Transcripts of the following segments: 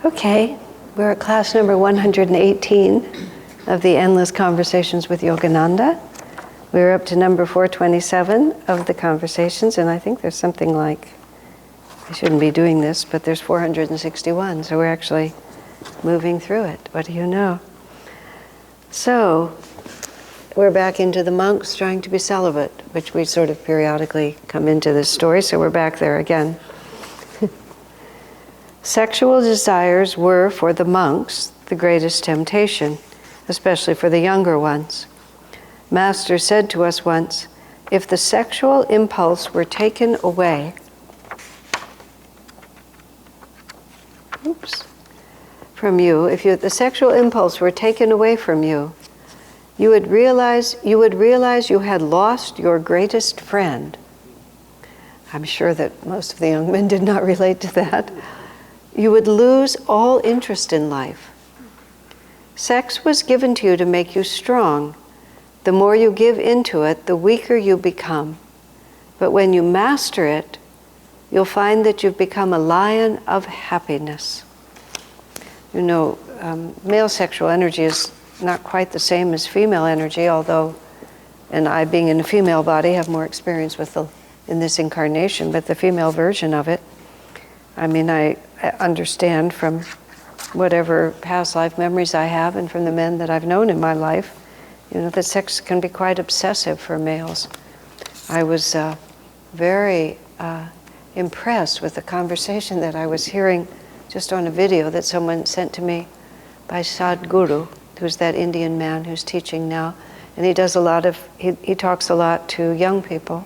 Okay, we're at class number 118 of the Endless Conversations with Yogananda. We're up to number 427 of the conversations, and I think there's something like, I shouldn't be doing this, but there's 461, so we're actually moving through it. What do you know? So, we're back into the monks trying to be celibate, which we sort of periodically come into this story, so we're back there again. Sexual desires were, for the monks, the greatest temptation, especially for the younger ones. Master said to us once, if the sexual impulse were taken away, from you, if the sexual impulse were taken away from you, you would realize you had lost your greatest friend. I'm sure that most of the young men did not relate to that. You would lose all interest in life. Sex was given to you to make you strong. The more you give into it, the weaker you become. But when you master it, you'll find that you've become a lion of happiness. You know, male sexual energy is not quite the same as female energy, although, and I, being in a female body, have more experience with in this incarnation, but the female version of it, I mean, I understand from whatever past life memories I have and from the men that I've known in my life, you know, that sex can be quite obsessive for males. I was very impressed with the conversation that I was hearing just on a video that someone sent to me by Sadhguru, who's that Indian man who's teaching now. And he does a lot of, he talks a lot to young people.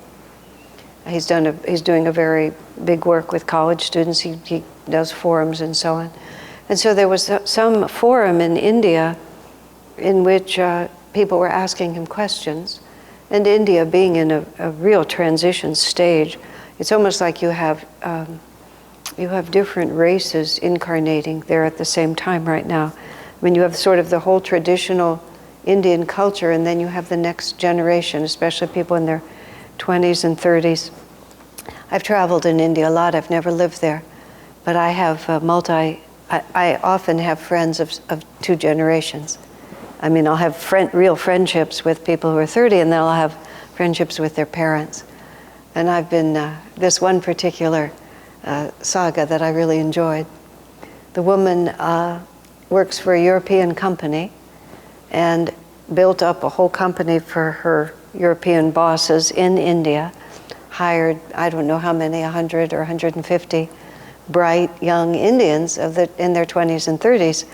He's doing a very big work with college students. He does forums and so on. And so there was some forum in India in which people were asking him questions. And India being in a real transition stage, it's almost like you have different races incarnating there at the same time right now. I mean, you have sort of the whole traditional Indian culture, and then you have the next generation, especially people in their 20s and 30s. I've traveled in India a lot. I've never lived there. But I have I often have friends of two generations. I mean, I'll have real friendships with people who are 30, and then I'll have friendships with their parents. And I've been, this one particular saga that I really enjoyed. The woman works for a European company and built up a whole company for her European bosses in India, hired, I don't know how many, 100 or 150 bright young Indians in their 20s and 30s.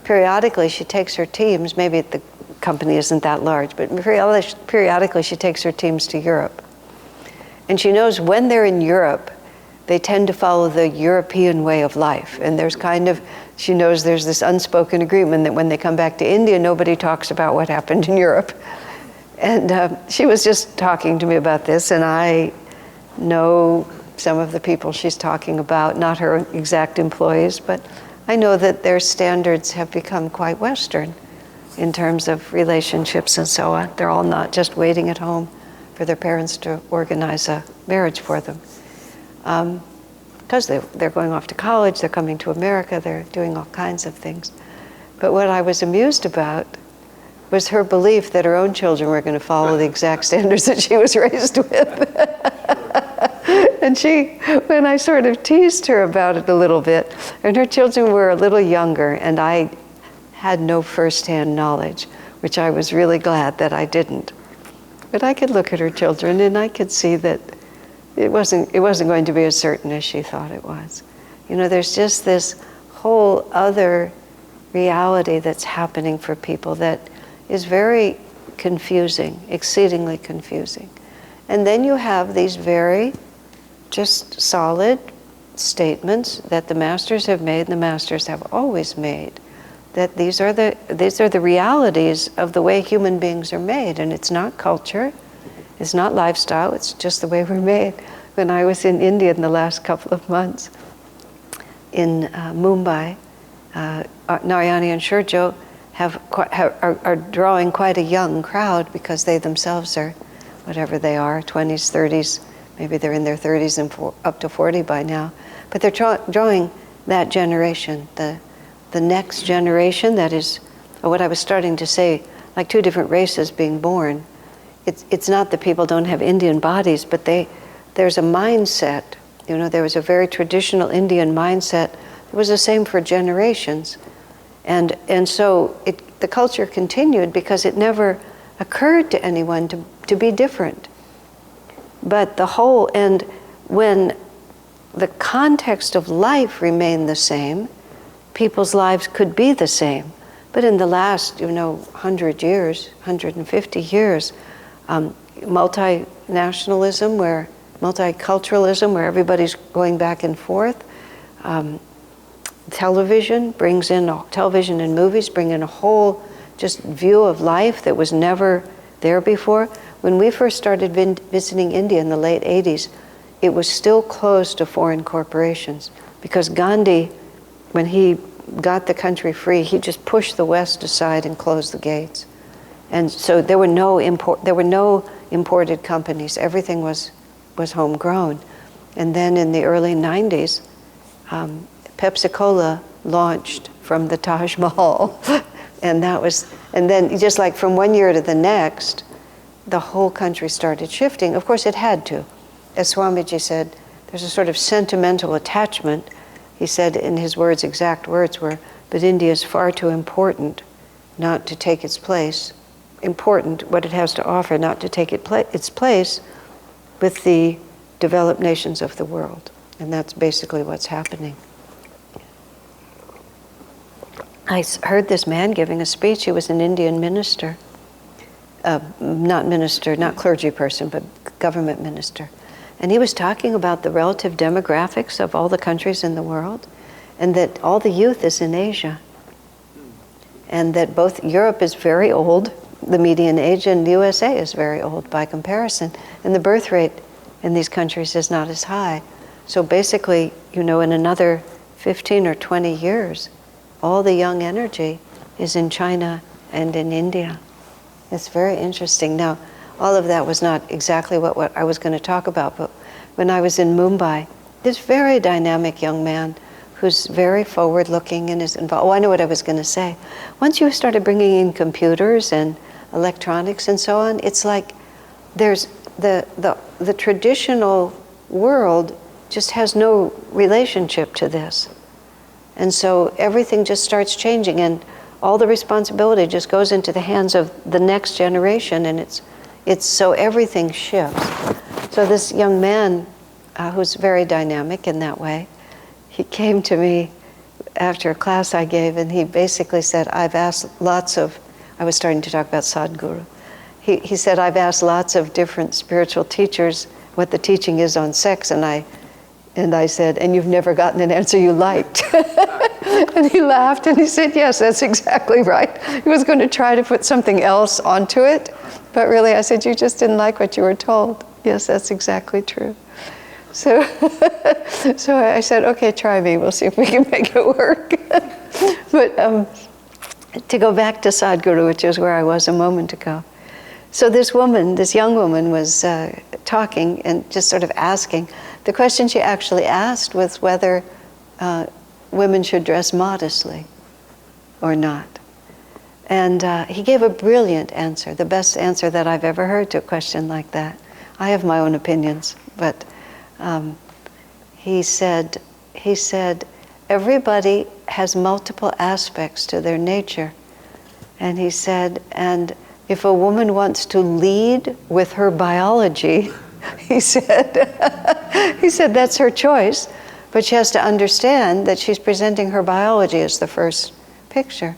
Periodically, she takes her teams, maybe the company isn't that large, but periodically she takes her teams to Europe. And she knows when they're in Europe, they tend to follow the European way of life. And she knows there's this unspoken agreement that when they come back to India, nobody talks about what happened in Europe. And she was just talking to me about this, and I know some of the people she's talking about, not her exact employees, but I know that their standards have become quite Western in terms of relationships and so on. They're all not just waiting at home for their parents to organize a marriage for them. Because they're going off to college, they're coming to America, they're doing all kinds of things. But what I was amused about was her belief that her own children were going to follow the exact standards that she was raised with. And when I sort of teased her about it a little bit, and her children were a little younger, and I had no first-hand knowledge, which I was really glad that I didn't. But I could look at her children, and I could see that it wasn't going to be as certain as she thought it was. You know, there's just this whole other reality that's happening for people that is very confusing, exceedingly confusing. And then you have these very just solid statements that the masters have made, and the masters have always made, that these are the realities of the way human beings are made, and it's not culture, it's not lifestyle, it's just the way we're made. When I was in India in the last couple of months, in Mumbai, Narayani and Shurjo are drawing quite a young crowd because they themselves are, whatever they are, 20s, 30s, maybe they're in their 30s and up to 40 by now. But they're drawing that generation, the the next generation that is, or what I was starting to say, like two different races being born. It's not that people don't have Indian bodies, but there's a mindset. There was a very traditional Indian mindset. It was the same for generations. And so the culture continued because it never occurred to anyone to be different. But and when the context of life remained the same, people's lives could be the same. But in the last, 100 years, 150 years, multiculturalism, where everybody's going back and forth, television and movies bring in a whole just view of life that was never there before. When we first started visiting India in the late 80s, it was still closed to foreign corporations because Gandhi, when he got the country free, he just pushed the West aside and closed the gates. And so there were no imported companies. Everything was homegrown. And then in the early 90s, Pepsi-Cola launched from the Taj Mahal. and then just like from one year to the next, the whole country started shifting. Of course, it had to. As Swamiji said, there's a sort of sentimental attachment. He said in his words, exact words were, but India is far too important not to take its place. Important, what it has to offer, not to take its place with the developed nations of the world. And that's basically what's happening. I heard this man giving a speech. He was an Indian minister. Not clergy person, but government minister. And he was talking about the relative demographics of all the countries in the world, and that all the youth is in Asia. And that both Europe is very old, the median age, and the USA is very old by comparison. And the birth rate in these countries is not as high. So basically, in another 15 or 20 years, all the young energy is in China and in India. It's very interesting. Now, all of that was not exactly what I was going to talk about, but when I was in Mumbai, this very dynamic young man who's very forward-looking and is involved. Oh, I know what I was going to say. Once you started bringing in computers and electronics and so on, it's like there's the traditional world just has no relationship to this. And so everything just starts changing, and all the responsibility just goes into the hands of the next generation, and it's so everything shifts. So this young man, who's very dynamic in that way, he came to me after a class I gave, and he basically said, I was starting to talk about Sadhguru. He said, I've asked lots of different spiritual teachers what the teaching is on sex, and I said, and you've never gotten an answer you liked. And he laughed and he said, yes, that's exactly right. He was going to try to put something else onto it, but really I said, you just didn't like what you were told. Yes, that's exactly true. So I said, okay, try me. We'll see if we can make it work. But to go back to Sadhguru, which is where I was a moment ago. So this young woman was talking and just sort of asking. The question she actually asked was whether women should dress modestly or not. And he gave a brilliant answer, the best answer that I've ever heard to a question like that. I have my own opinions, but he said, everybody has multiple aspects to their nature. And he said, and if a woman wants to lead with her biology, he said that's her choice, but she has to understand that she's presenting her biology as the first picture.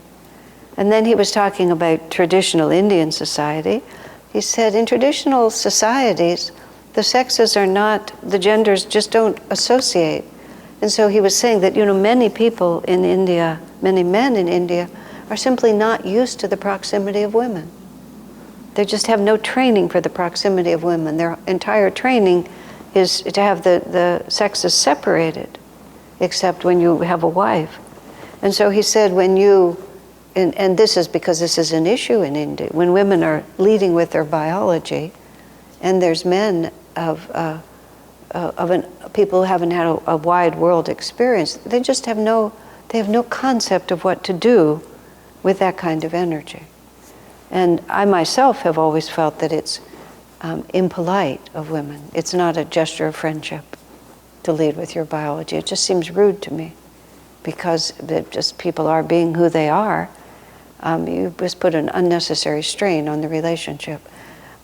And then he was talking about traditional Indian society. He said in traditional societies, the sexes are not, the genders just don't associate. And so he was saying that, many people in India, many men in India, are simply not used to the proximity of women. They just have no training for the proximity of women. Their entire training is to have the sexes separated, except when you have a wife. And so he said and this is because this is an issue in India, when women are leading with their biology, and there's men people who haven't had a wide world experience, they just have no They have no concept of what to do with that kind of energy. And I myself have always felt that it's impolite of women. It's not a gesture of friendship to lead with your biology. It just seems rude to me, because just people are being who they are. You just put an unnecessary strain on the relationship.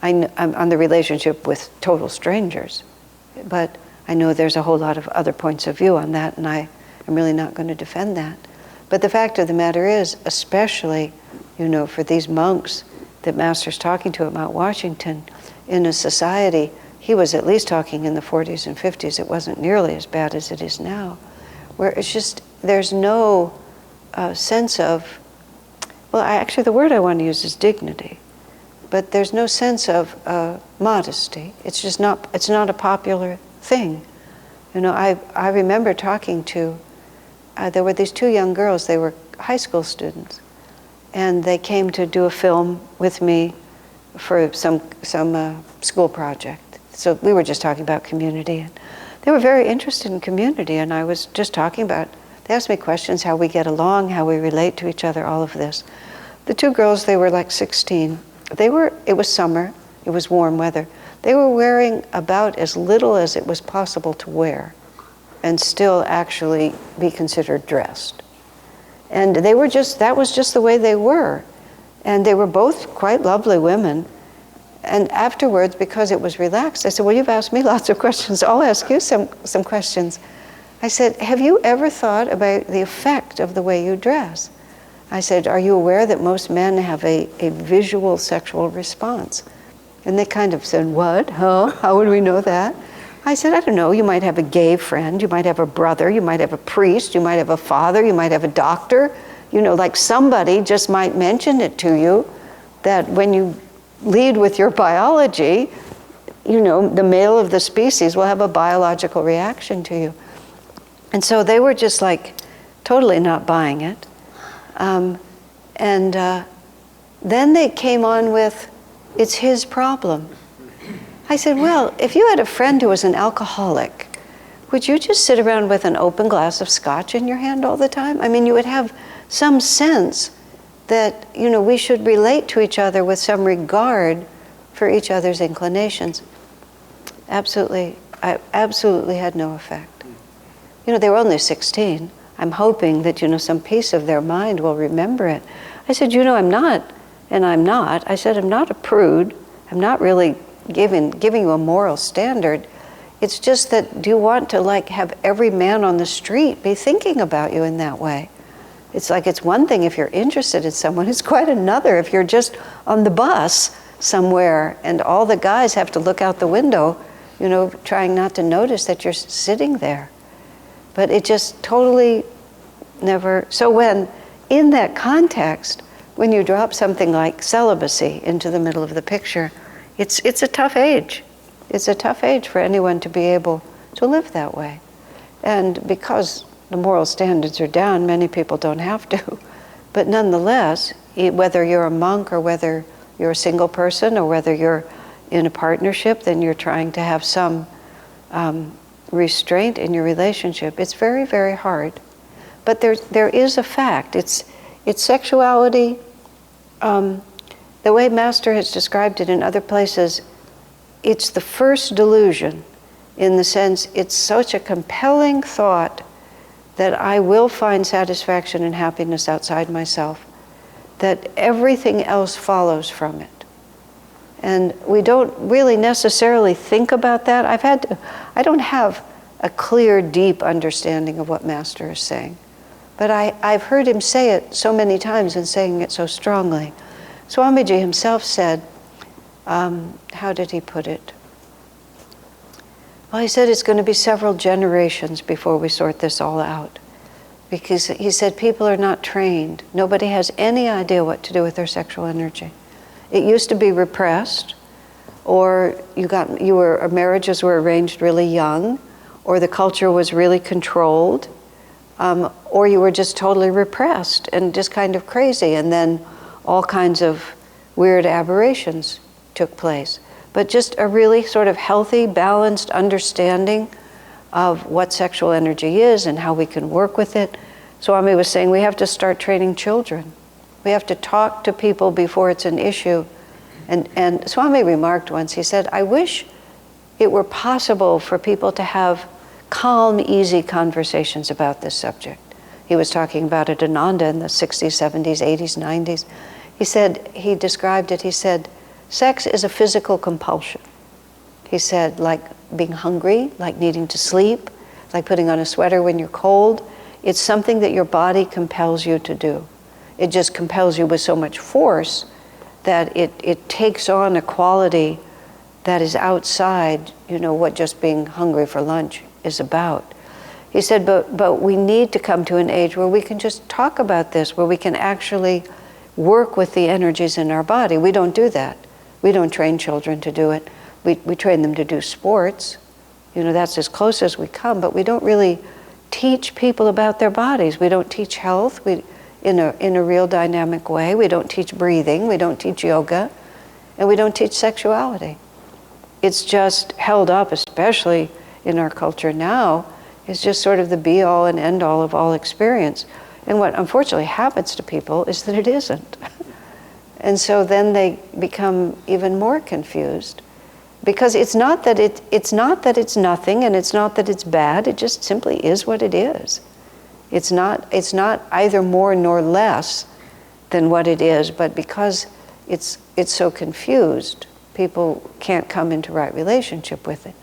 I'm on the relationship with total strangers, but I know there's a whole lot of other points of view on that, and I'm really not going to defend that. But the fact of the matter is, especially, for these monks that Master's talking to at Mount Washington, in a society, he was at least talking in the 40s and 50s, it wasn't nearly as bad as it is now, where it's just, there's no sense of, actually the word I want to use is dignity, but there's no sense of modesty. It's just not, it's not a popular thing. I remember talking to, there were these two young girls, they were high school students, and they came to do a film with me for some school project. So we were just talking about community, and they were very interested in community, and I was just talking about, they asked me questions, how we get along, how we relate to each other, all of this. The two girls, they were like 16. It was summer, it was warm weather. They were wearing about as little as it was possible to wear and still actually be considered dressed. And they were just, that was just the way they were. And they were both quite lovely women. And afterwards, because it was relaxed, I said, well, you've asked me lots of questions. I'll ask you some questions. I said, have you ever thought about the effect of the way you dress? I said, are you aware that most men have a visual sexual response? And they kind of said, what? Huh? How would we know that? I said, I don't know, you might have a gay friend, you might have a brother, you might have a priest, you might have a father, you might have a doctor. Like somebody just might mention it to you that when you lead with your biology, the male of the species will have a biological reaction to you. And so they were just like totally not buying it. Then they came on with, it's his problem. I said, well, if you had a friend who was an alcoholic, would you just sit around with an open glass of scotch in your hand all the time? I mean, you would have some sense that, we should relate to each other with some regard for each other's inclinations. Absolutely, I absolutely had no effect. They were only 16. I'm hoping that, some piece of their mind will remember it. I said, I'm not, and I'm not. I said, I'm not a prude. I'm not really giving you a moral standard. It's just that, do you want to have every man on the street be thinking about you in that way? It's like, it's one thing if you're interested in someone, it's quite another if you're just on the bus somewhere and all the guys have to look out the window, trying not to notice that you're sitting there. But it just totally never, so when, in that context, when you drop something like celibacy into the middle of the picture, it's a tough age. It's a tough age for anyone to be able to live that way. And because the moral standards are down, many people don't have to. But nonetheless, whether you're a monk or whether you're a single person or whether you're in a partnership, then you're trying to have some restraint in your relationship. It's very, very hard. But there is a fact. It's sexuality. The way Master has described it in other places, it's the first delusion in the sense it's such a compelling thought that I will find satisfaction and happiness outside myself, that everything else follows from it. And we don't really necessarily think about that. I don't have a clear, deep understanding of what Master is saying. But I've heard him say it so many times and saying it so strongly. Swamiji himself said, how did he put it? Well, he said it's going to be several generations before we sort this all out. Because he said people are not trained. Nobody has any idea what to do with their sexual energy. It used to be repressed, or marriages were arranged really young, or the culture was really controlled, or you were just totally repressed and just kind of crazy, and then all kinds of weird aberrations took place. But just a really sort of healthy, balanced understanding of what sexual energy is and how we can work with it. Swami was saying we have to start training children. We have to talk to people before it's an issue. And Swami remarked once, he said, I wish it were possible for people to have calm, easy conversations about this subject. He was talking about Yogananda in the 60s, 70s, 80s, 90s. He said, he described it, he said, sex is a physical compulsion. He said, like being hungry, like needing to sleep, like putting on a sweater when you're cold. It's something that your body compels you to do. It just compels you with so much force that it takes on a quality that is outside, what just being hungry for lunch is about. He said, but we need to come to an age where we can just talk about this, where we can actually work with the energies in our body. We don't do that. We don't train children to do it. We train them to do sports. That's as close as we come, but we don't really teach people about their bodies. We don't teach health in a real dynamic way. We don't teach breathing. We don't teach yoga. And we don't teach sexuality. It's just held up, especially in our culture now, is just sort of the be-all and end-all of all experience. And what unfortunately happens to people is that it isn't. And so then they become even more confused, because it's not that it's nothing, and it's not that it's bad. It just simply is what it is. It's not either more nor less than what it is, but because it's so confused, people can't come into right relationship with it.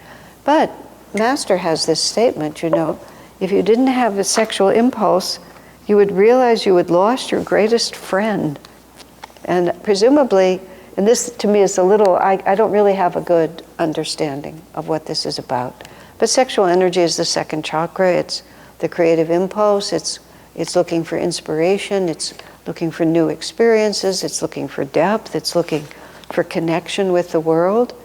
But Master has this statement, if you didn't have a sexual impulse, you would realize you had lost your greatest friend. And presumably, and this to me is I don't really have a good understanding of what this is about. But sexual energy is the second chakra. It's the creative impulse. It's looking for inspiration. It's looking for new experiences. It's looking for depth. It's looking for connection with the world.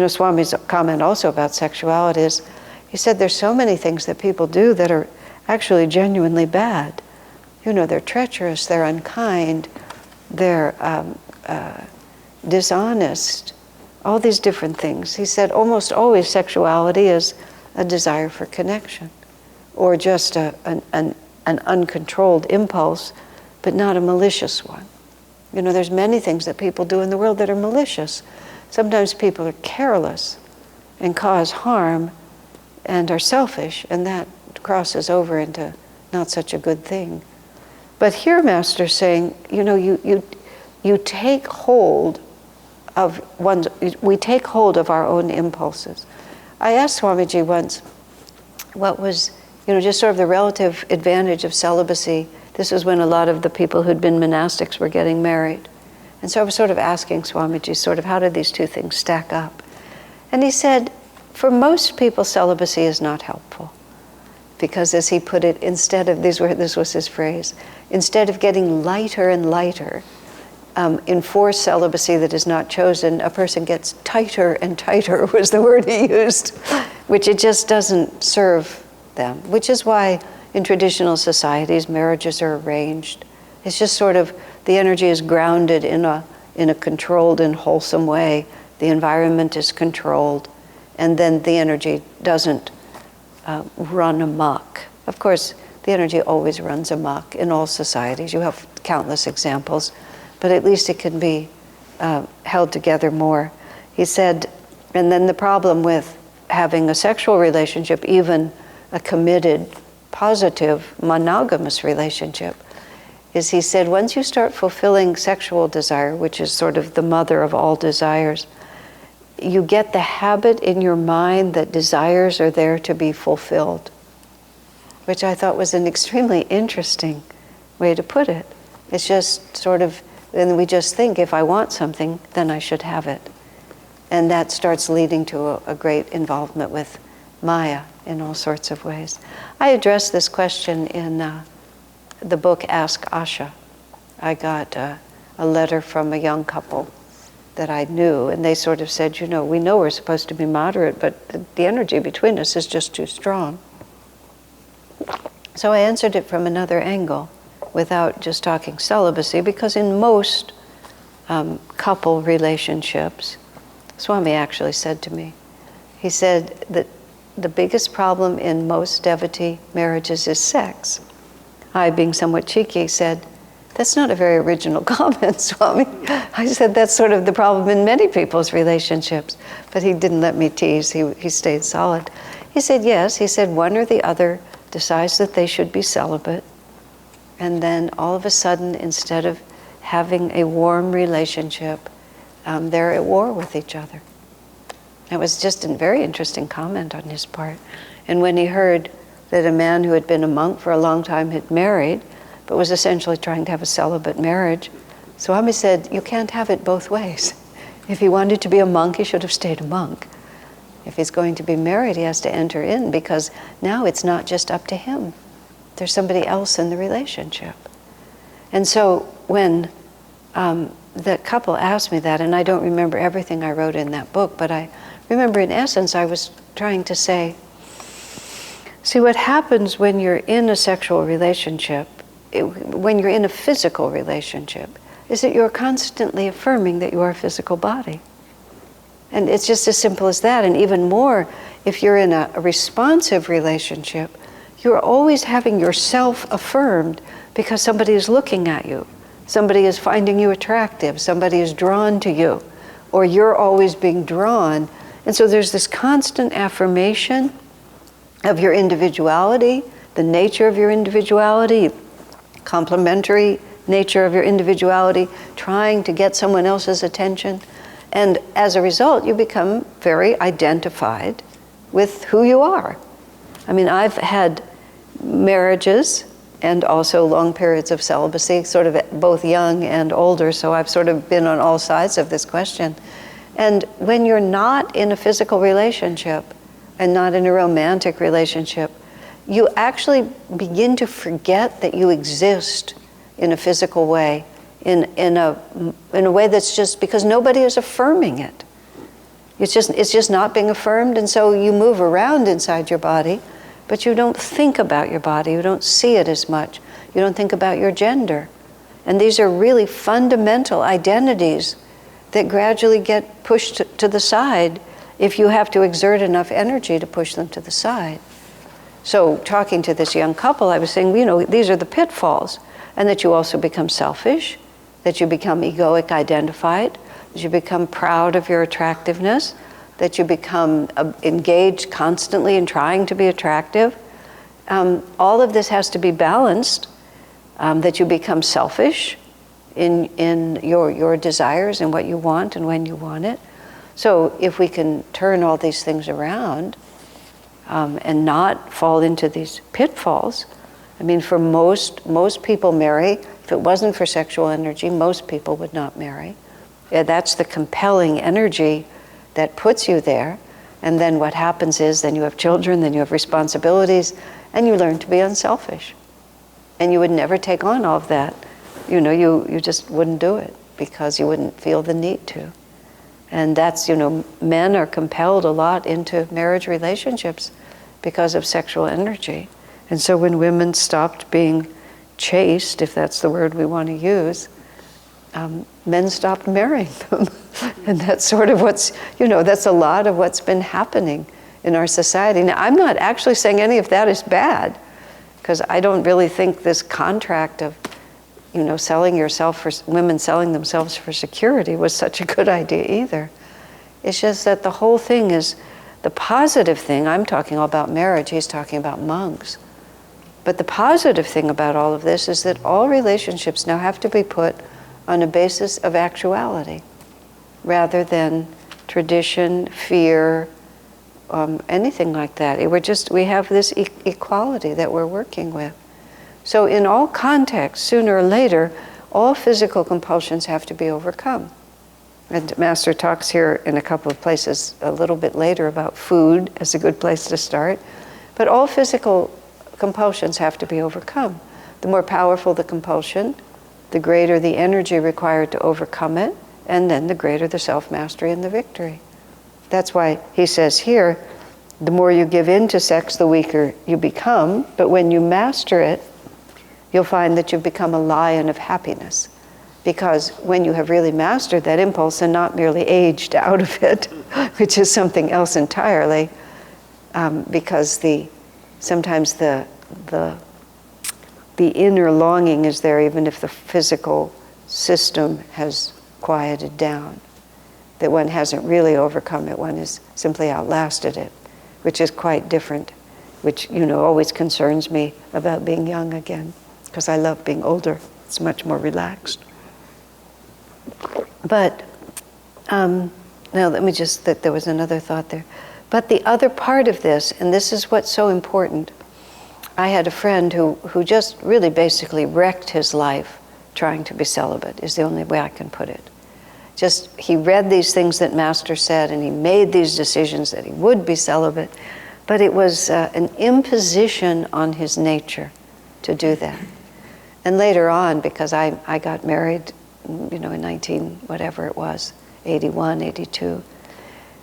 Swami's comment also about sexuality is, he said there's so many things that people do that are actually genuinely bad. They're treacherous, they're unkind, they're dishonest, all these different things. He said almost always sexuality is a desire for connection, or just an uncontrolled impulse, but not a malicious one. There's many things that people do in the world that are malicious. Sometimes people are careless and cause harm and are selfish, and that crosses over into not such a good thing. But here Master's saying, you take hold of we take hold of our own impulses. I asked Swamiji once what was, just sort of the relative advantage of celibacy. This is when a lot of the people who'd been monastics were getting married. And so I was sort of asking Swamiji, sort of, how did these two things stack up? And he said, for most people, celibacy is not helpful. Because as he put it, this was his phrase, instead of getting lighter and lighter, in forced celibacy that is not chosen, a person gets tighter and tighter, was the word he used, which it just doesn't serve them. Which is why in traditional societies, marriages are arranged. It's just sort of, the energy is grounded in a controlled and wholesome way. The environment is controlled, and then the energy doesn't run amok. Of course, the energy always runs amok in all societies. You have countless examples, but at least it can be held together more. He said, and then the problem with having a sexual relationship, even a committed, positive, monogamous relationship, is he said, once you start fulfilling sexual desire, which is sort of the mother of all desires, you get the habit in your mind that desires are there to be fulfilled, which I thought was an extremely interesting way to put it. It's just sort of, and we just think, if I want something, then I should have it. And that starts leading to a great involvement with Maya in all sorts of ways. I addressed this question in the book Ask Asha. I got a letter from a young couple that I knew, and they sort of said, we know we're supposed to be moderate, but the energy between us is just too strong. So I answered it from another angle, without just talking celibacy, because in most couple relationships, Swami actually said to me, he said that the biggest problem in most devotee marriages is sex. I, being somewhat cheeky, said, "That's not a very original comment, Swami." I said, "That's sort of the problem in many people's relationships." But he didn't let me tease. He stayed solid. He said, yes. He said, one or the other decides that they should be celibate. And then all of a sudden, instead of having a warm relationship, they're at war with each other. It was just a very interesting comment on his part. And when he heard that a man who had been a monk for a long time had married, but was essentially trying to have a celibate marriage, Swami said, you can't have it both ways. If he wanted to be a monk, he should have stayed a monk. If he's going to be married, he has to enter in, because now it's not just up to him. There's somebody else in the relationship. And so when the couple asked me that, and I don't remember everything I wrote in that book, but I remember in essence I was trying to say, see, what happens when you're in a sexual relationship, when you're in a physical relationship, is that you're constantly affirming that you are a physical body. And it's just as simple as that. And even more, if you're in a responsive relationship, you're always having yourself affirmed because somebody is looking at you. Somebody is finding you attractive. Somebody is drawn to you. Or you're always being drawn. And so there's this constant affirmation of your individuality, the nature of your individuality, complementary nature of your individuality, trying to get someone else's attention. And as a result, you become very identified with who you are. I mean, I've had marriages and also long periods of celibacy, sort of both young and older, so I've sort of been on all sides of this question. And when you're not in a physical relationship and not in a romantic relationship, you actually begin to forget that you exist in a physical way, in a way that's just because nobody is affirming it. It's just not being affirmed, and so you move around inside your body, but you don't think about your body, you don't see it as much, you don't think about your gender. And these are really fundamental identities that gradually get pushed to the side if you have to exert enough energy to push them to the side. So talking to this young couple, I was saying, these are the pitfalls, and that you also become selfish, that you become egoic identified, that you become proud of your attractiveness, that you become engaged constantly in trying to be attractive. All of this has to be balanced, that you become selfish in your desires and what you want and when you want it. So if we can turn all these things around and not fall into these pitfalls, I mean, for most people marry. If it wasn't for sexual energy, most people would not marry. That's the compelling energy that puts you there. And then what happens is, then you have children, then you have responsibilities, and you learn to be unselfish. And you would never take on all of that. You just wouldn't do it because you wouldn't feel the need to. And that's, men are compelled a lot into marriage relationships because of sexual energy. And so when women stopped being chaste, if that's the word we want to use, men stopped marrying them. And that's sort of that's a lot of what's been happening in our society. Now, I'm not actually saying any of that is bad, because I don't really think this contract of, selling yourself for, women selling themselves for security was such a good idea either. It's just that the whole thing is, the positive thing, I'm talking all about marriage, he's talking about monks. But the positive thing about all of this is that all relationships now have to be put on a basis of actuality, rather than tradition, fear, anything like that. We have this equality that we're working with. So in all contexts, sooner or later, all physical compulsions have to be overcome. And Master talks here in a couple of places a little bit later about food as a good place to start. But all physical compulsions have to be overcome. The more powerful the compulsion, the greater the energy required to overcome it, and then the greater the self-mastery and the victory. That's why he says here, the more you give in to sex, the weaker you become, but when you master it, you'll find that you've become a lion of happiness. Because when you have really mastered that impulse and not merely aged out of it, which is something else entirely, because sometimes the the inner longing is there even if the physical system has quieted down. That one hasn't really overcome it, one has simply outlasted it, which is quite different, which, always concerns me about being young again, because I love being older. It's much more relaxed. But, now let me just, that there was another thought there. But the other part of this, and this is what's so important, I had a friend who just really basically wrecked his life trying to be celibate, is the only way I can put it. Just, he read these things that Master said, and he made these decisions that he would be celibate, but it was an imposition on his nature to do that. And later on, because I got married, in 81, 82,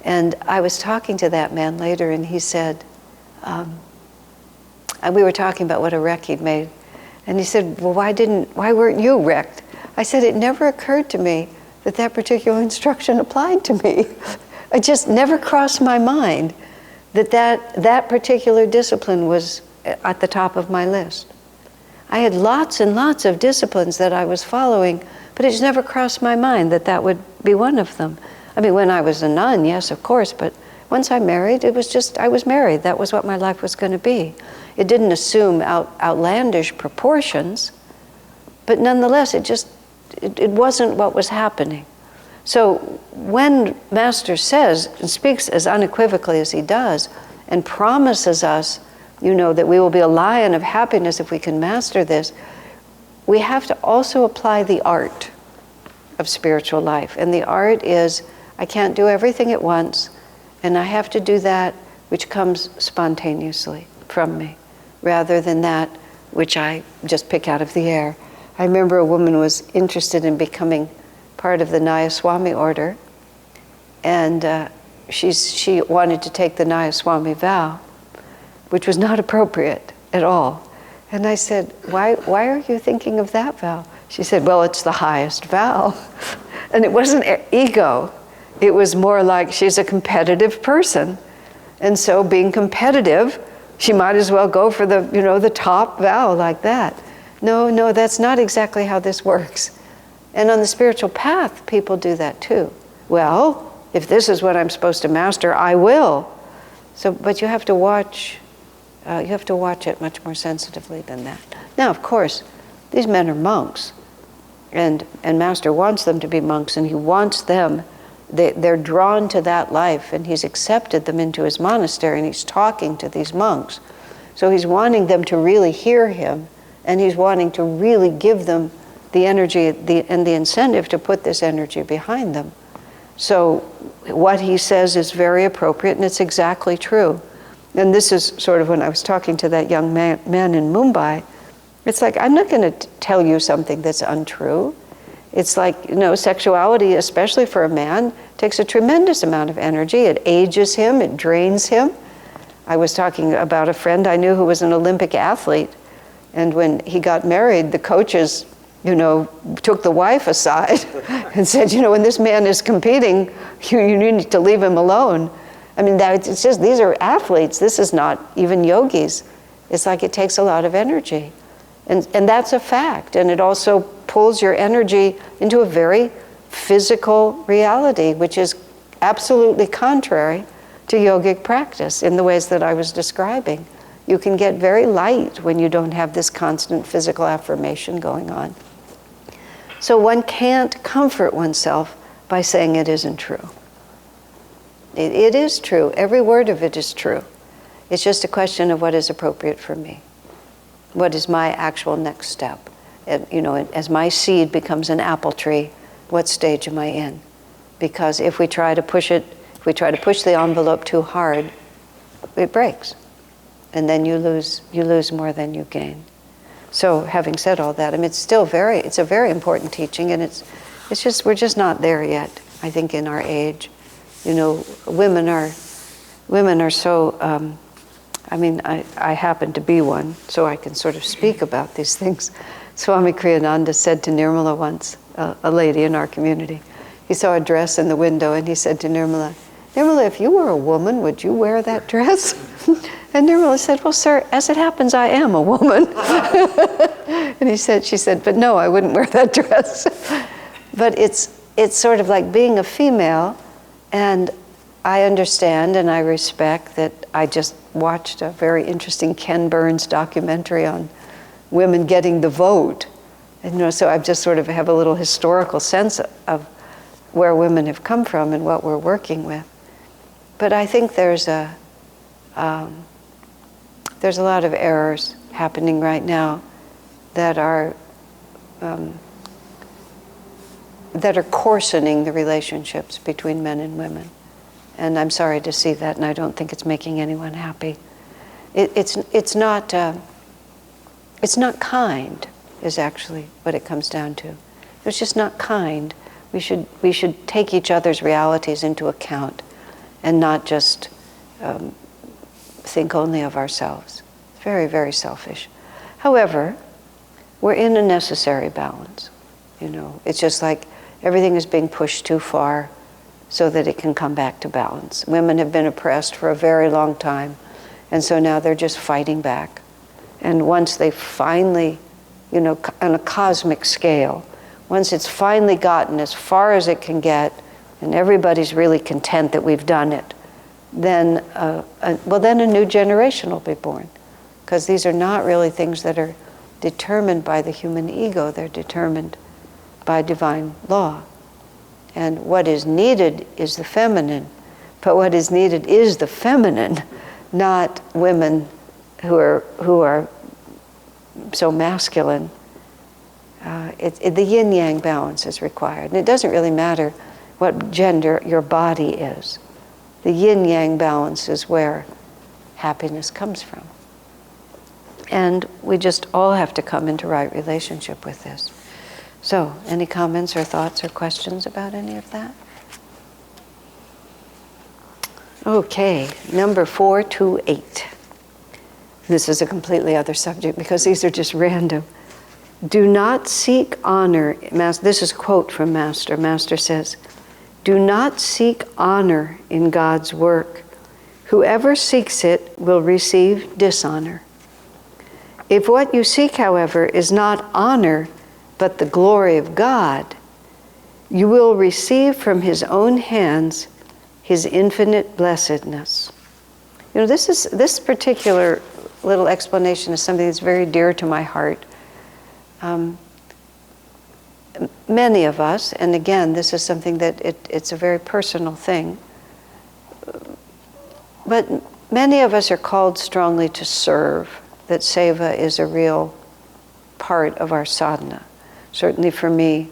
and I was talking to that man later, and he said, and we were talking about what a wreck he'd made, and he said, well, why weren't you wrecked? I said, it never occurred to me that particular instruction applied to me. It just never crossed my mind that particular discipline was at the top of my list. I had lots and lots of disciplines that I was following, but it just never crossed my mind that would be one of them. I mean, when I was a nun, yes, of course, but once I married, it was just, I was married. That was what my life was going to be. It didn't assume outlandish proportions, but nonetheless, it wasn't what was happening. So when Master says and speaks as unequivocally as he does and promises us, that we will be a lion of happiness if we can master this, we have to also apply the art of spiritual life. And the art is, I can't do everything at once, and I have to do that which comes spontaneously from me, rather than that which I just pick out of the air. I remember a woman was interested in becoming part of the Nayaswami order, and she wanted to take the Nayaswami vow, which was not appropriate at all. And I said, why are you thinking of that vow? She said, well, it's the highest vow. And it wasn't ego. It was more like she's a competitive person. And so being competitive, she might as well go for the top vow like that. No, that's not exactly how this works. And on the spiritual path, people do that too. Well, if this is what I'm supposed to master, I will. So, but you have to watch. You have to watch it much more sensitively than that. Now, of course, these men are monks, and Master wants them to be monks, and he wants them. They're drawn to that life, and he's accepted them into his monastery, and he's talking to these monks. So he's wanting them to really hear him, and he's wanting to really give them the energy and the incentive to put this energy behind them. So what he says is very appropriate, and it's exactly true. And this is sort of when I was talking to that young man in Mumbai, it's like, I'm not going to tell you something that's untrue. It's like, sexuality, especially for a man, takes a tremendous amount of energy. It ages him, it drains him. I was talking about a friend I knew who was an Olympic athlete, and when he got married, the coaches, took the wife aside and said, when this man is competing, you need to leave him alone. I mean, it's just, these are athletes. This is not even yogis. It's like it takes a lot of energy. And that's a fact. And it also pulls your energy into a very physical reality, which is absolutely contrary to yogic practice in the ways that I was describing. You can get very light when you don't have this constant physical affirmation going on. So one can't comfort oneself by saying it isn't true. It is true. Every word of it is true. It's just a question of what is appropriate for me. What is my actual next step? As my seed becomes an apple tree, what stage am I in? Because if we try to push the envelope too hard, it breaks. And then you lose more than you gain. So having said all that, it's a very important teaching, and it's just, we're just not there yet, I think, in our age. Women are so, I happen to be one, so I can sort of speak about these things. Swami Kriyananda said to Nirmala once, a lady in our community, he saw a dress in the window, and he said to Nirmala, if you were a woman, would you wear that dress? And Nirmala said, well, sir, as it happens, I am a woman. And she said, but no, I wouldn't wear that dress. But it's sort of like being a female, and I understand and I respect that. I just watched a very interesting Ken Burns documentary on women getting the vote. And, so I just sort of have a little historical sense of where women have come from and what we're working with. But I think there's a lot of errors happening right now that are coarsening the relationships between men and women. And I'm sorry to see that, and I don't think it's making anyone happy. It's not kind, is actually what it comes down to. It's just not kind. We should take each other's realities into account and not just think only of ourselves. It's very, very selfish. However, we're in a necessary balance. It's just like everything is being pushed too far so that it can come back to balance. Women have been oppressed for a very long time, and so now they're just fighting back. And once they finally, on a cosmic scale, once it's finally gotten as far as it can get, and everybody's really content that we've done it, then a new generation will be born. Because these are not really things that are determined by the human ego, they're determined by divine law. And what is needed is the feminine, but what is needed is the feminine, not women who are so masculine. The yin-yang balance is required. And it doesn't really matter what gender your body is. The yin-yang balance is where happiness comes from. And we just all have to come into right relationship with this. So, any comments or thoughts or questions about any of that? Okay, number 428. This is a completely other subject because these are just random. Do not seek honor. This is a quote from Master. Master says, do not seek honor in God's work. Whoever seeks it will receive dishonor. If what you seek, however, is not honor, but the glory of God, you will receive from His own hands His infinite blessedness. This particular little explanation is something that's very dear to my heart. Many of us, and again, this is something that it's a very personal thing, but many of us are called strongly to serve, that seva is a real part of our sadhana. Certainly for me,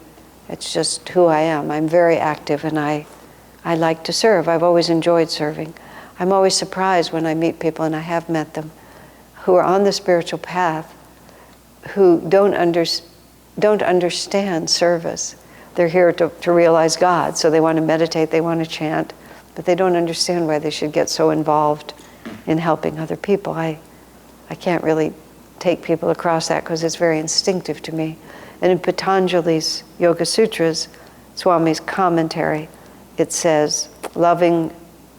it's just who I am. I'm very active and I like to serve. I've always enjoyed serving. I'm always surprised when I meet people, and I have met them, who are on the spiritual path, who don't understand service. They're here to realize God, so they want to meditate, they want to chant, but they don't understand why they should get so involved in helping other people. I can't really take people across that because it's very instinctive to me. And in Patanjali's Yoga Sutras, Swami's commentary, it says, loving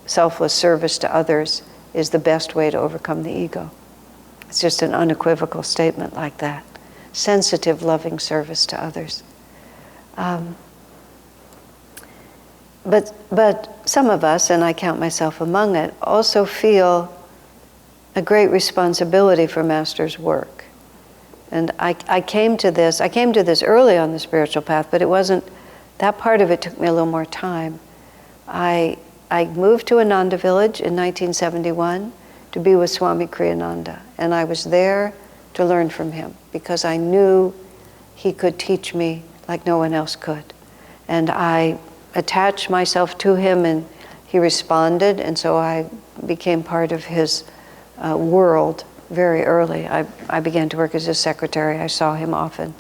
selfless service to others is the best way to overcome the ego. It's just an unequivocal statement like that. Sensitive, loving service to others. But some of us, and I count myself among it, also feel a great responsibility for Master's work. And I came to this early on the spiritual path, but it wasn't, that part of it took me a little more time. I moved to Ananda Village in 1971 to be with Swami Kriyananda, and I was there to learn from him because I knew he could teach me like no one else could. And I attached myself to him, and he responded, and so I became part of his world very early. I began to work as his secretary. I saw him often.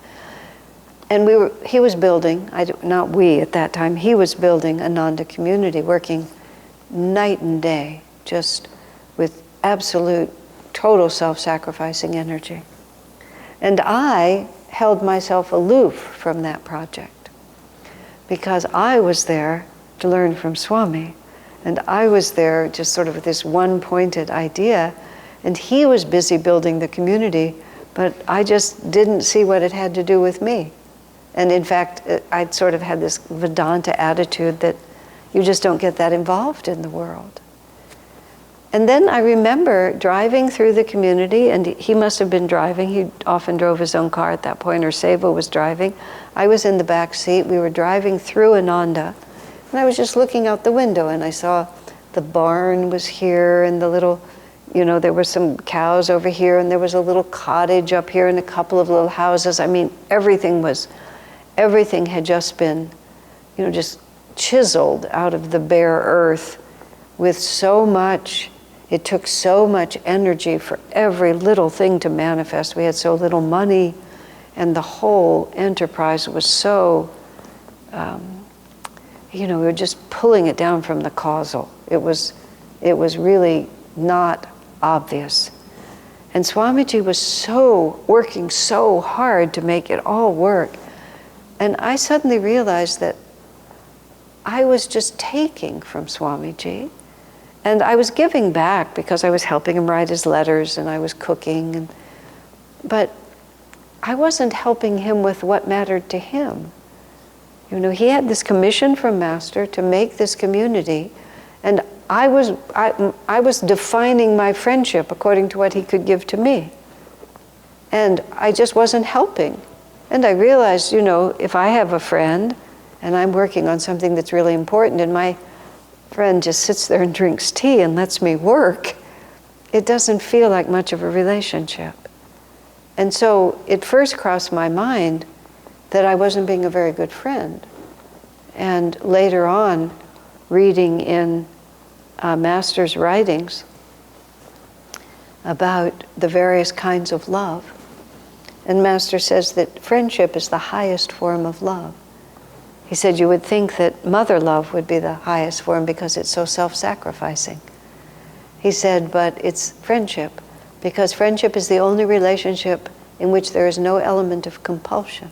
And he was building, not we at that time, he was building Ananda community, working night and day, just with absolute, total self-sacrificing energy. And I held myself aloof from that project because I was there to learn from Swami. And I was there just sort of with this one-pointed idea. And he was busy building the community, but I just didn't see what it had to do with me. And in fact, I'd sort of had this Vedanta attitude that you just don't get that involved in the world. And then I remember driving through the community, and he must have been driving. He often drove his own car at that point, or Seva was driving. I was in the back seat. We were driving through Ananda, and I was just looking out the window, and I saw the barn was here, and the little, there were some cows over here, and there was a little cottage up here, and a couple of little houses. I mean, everything had just been, just chiseled out of the bare earth with so much. It took so much energy for every little thing to manifest. We had so little money, and the whole enterprise was so, we were just pulling it down from the causal. It was really not obvious. And Swamiji was working so hard to make it all work. And I suddenly realized that I was just taking from Swamiji. And I was giving back because I was helping him write his letters and I was cooking. But I wasn't helping him with what mattered to him. He had this commission from Master to make this community. And I was defining my friendship according to what he could give to me. And I just wasn't helping. And I realized, if I have a friend and I'm working on something that's really important and my friend just sits there and drinks tea and lets me work, it doesn't feel like much of a relationship. And so it first crossed my mind that I wasn't being a very good friend. And later on, reading in Master's writings about the various kinds of love, and Master says that friendship is the highest form of love. He said you would think that mother love would be the highest form because it's so self-sacrificing. He said, but it's friendship, because friendship is the only relationship in which there is no element of compulsion.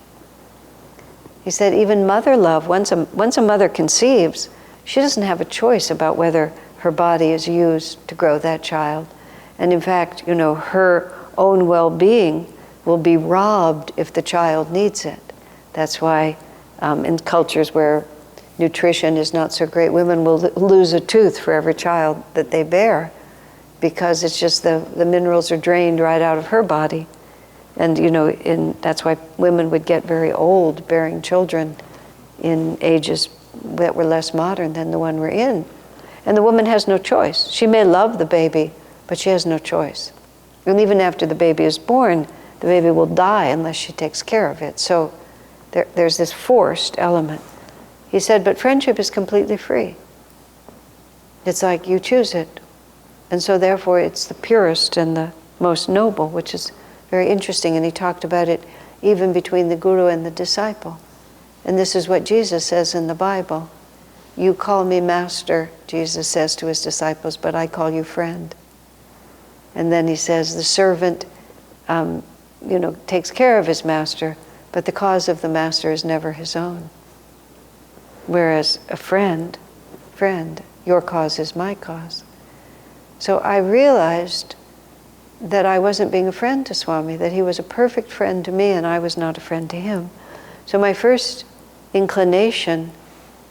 He said even mother love, once a mother conceives, she doesn't have a choice about whether her body is used to grow that child. And in fact, her own well-being will be robbed if the child needs it. That's why in cultures where nutrition is not so great, women will lose a tooth for every child that they bear, because it's just the minerals are drained right out of her body. And that's why women would get very old bearing children in ages that were less modern than the one we're in. And the woman has no choice. She may love the baby, but she has no choice. And even after the baby is born, the baby will die unless she takes care of it. So there's this forced element. He said, but friendship is completely free. It's like you choose it. And so therefore it's the purest and the most noble, which is very interesting. And he talked about it even between the guru and the disciple. And this is what Jesus says in the Bible. You call me master, Jesus says to his disciples, but I call you friend. And then he says the servant takes care of his master, but the cause of the master is never his own. Whereas a friend, your cause is my cause. So I realized that I wasn't being a friend to Swami, that he was a perfect friend to me and I was not a friend to him. So my first inclination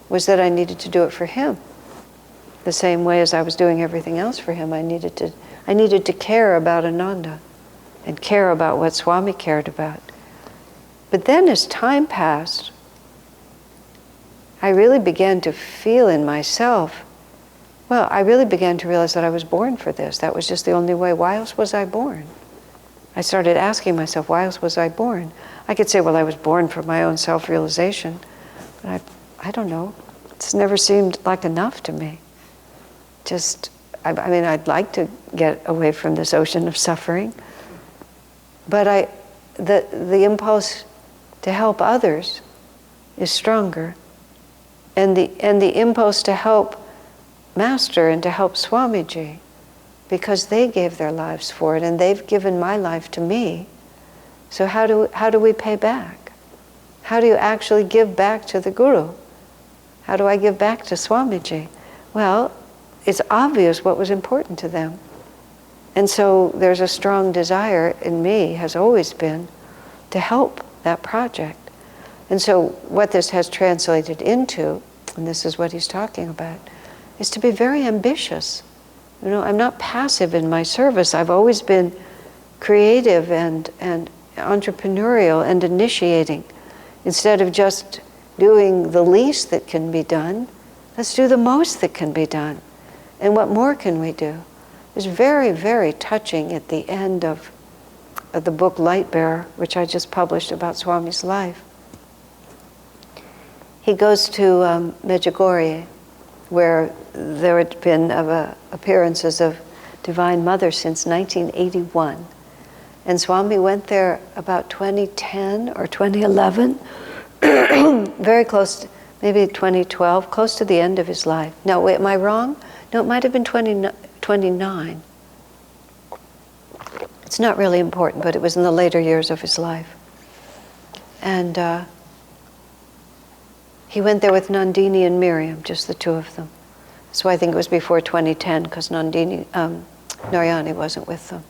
was that I needed to do it for him. The same way as I was doing everything else for him, I needed to care about Ananda and care about what Swami cared about. But then as time passed, I really began to feel in myself, I really began to realize that I was born for this. That was just the only way. Why else was I born? I started asking myself, why else was I born? I could say, I was born for my own self-realization. But I don't know. It's never seemed like enough to me. I'd like to get away from this ocean of suffering. But the impulse to help others is stronger. And the impulse to help Master and to help Swamiji, because they gave their lives for it and they've given my life to me. So how do we pay back? How do you actually give back to the Guru? How do I give back to Swamiji? Well, it's obvious what was important to them. And so there's a strong desire in me, has always been, to help that project. And so what this has translated into, and this is what he's talking about, is to be very ambitious. I'm not passive in my service. I've always been creative and entrepreneurial and initiating. Instead of just doing the least that can be done, let's do the most that can be done. And what more can we do? It's very, very touching at the end of the book Light Bearer, which I just published about Swami's life. He goes to Medjugorje, where there had been appearances of Divine Mother since 1981. And Swami went there about 2010 or 2011, very close, maybe 2012, close to the end of his life. Now, wait, am I wrong? No, it might have been 29. It's not really important, but it was in the later years of his life. And he went there with Nandini and Miriam, just the two of them. So I think it was before 2010, because Narayani wasn't with them.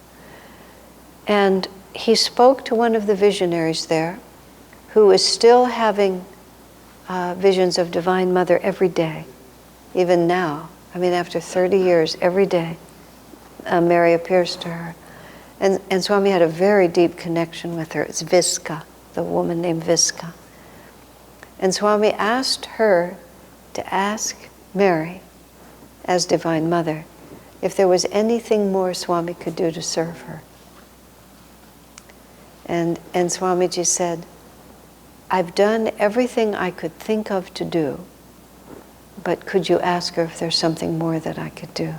And he spoke to one of the visionaries there, who is still having visions of Divine Mother every day, even now. I mean, after 30 years, every day, Mary appears to her. And Swami had a very deep connection with her. It's Viska, the woman named Viska. And Swami asked her to ask Mary, as Divine Mother, if there was anything more Swami could do to serve her. And Swamiji said, I've done everything I could think of to do, but could you ask her if there's something more that I could do?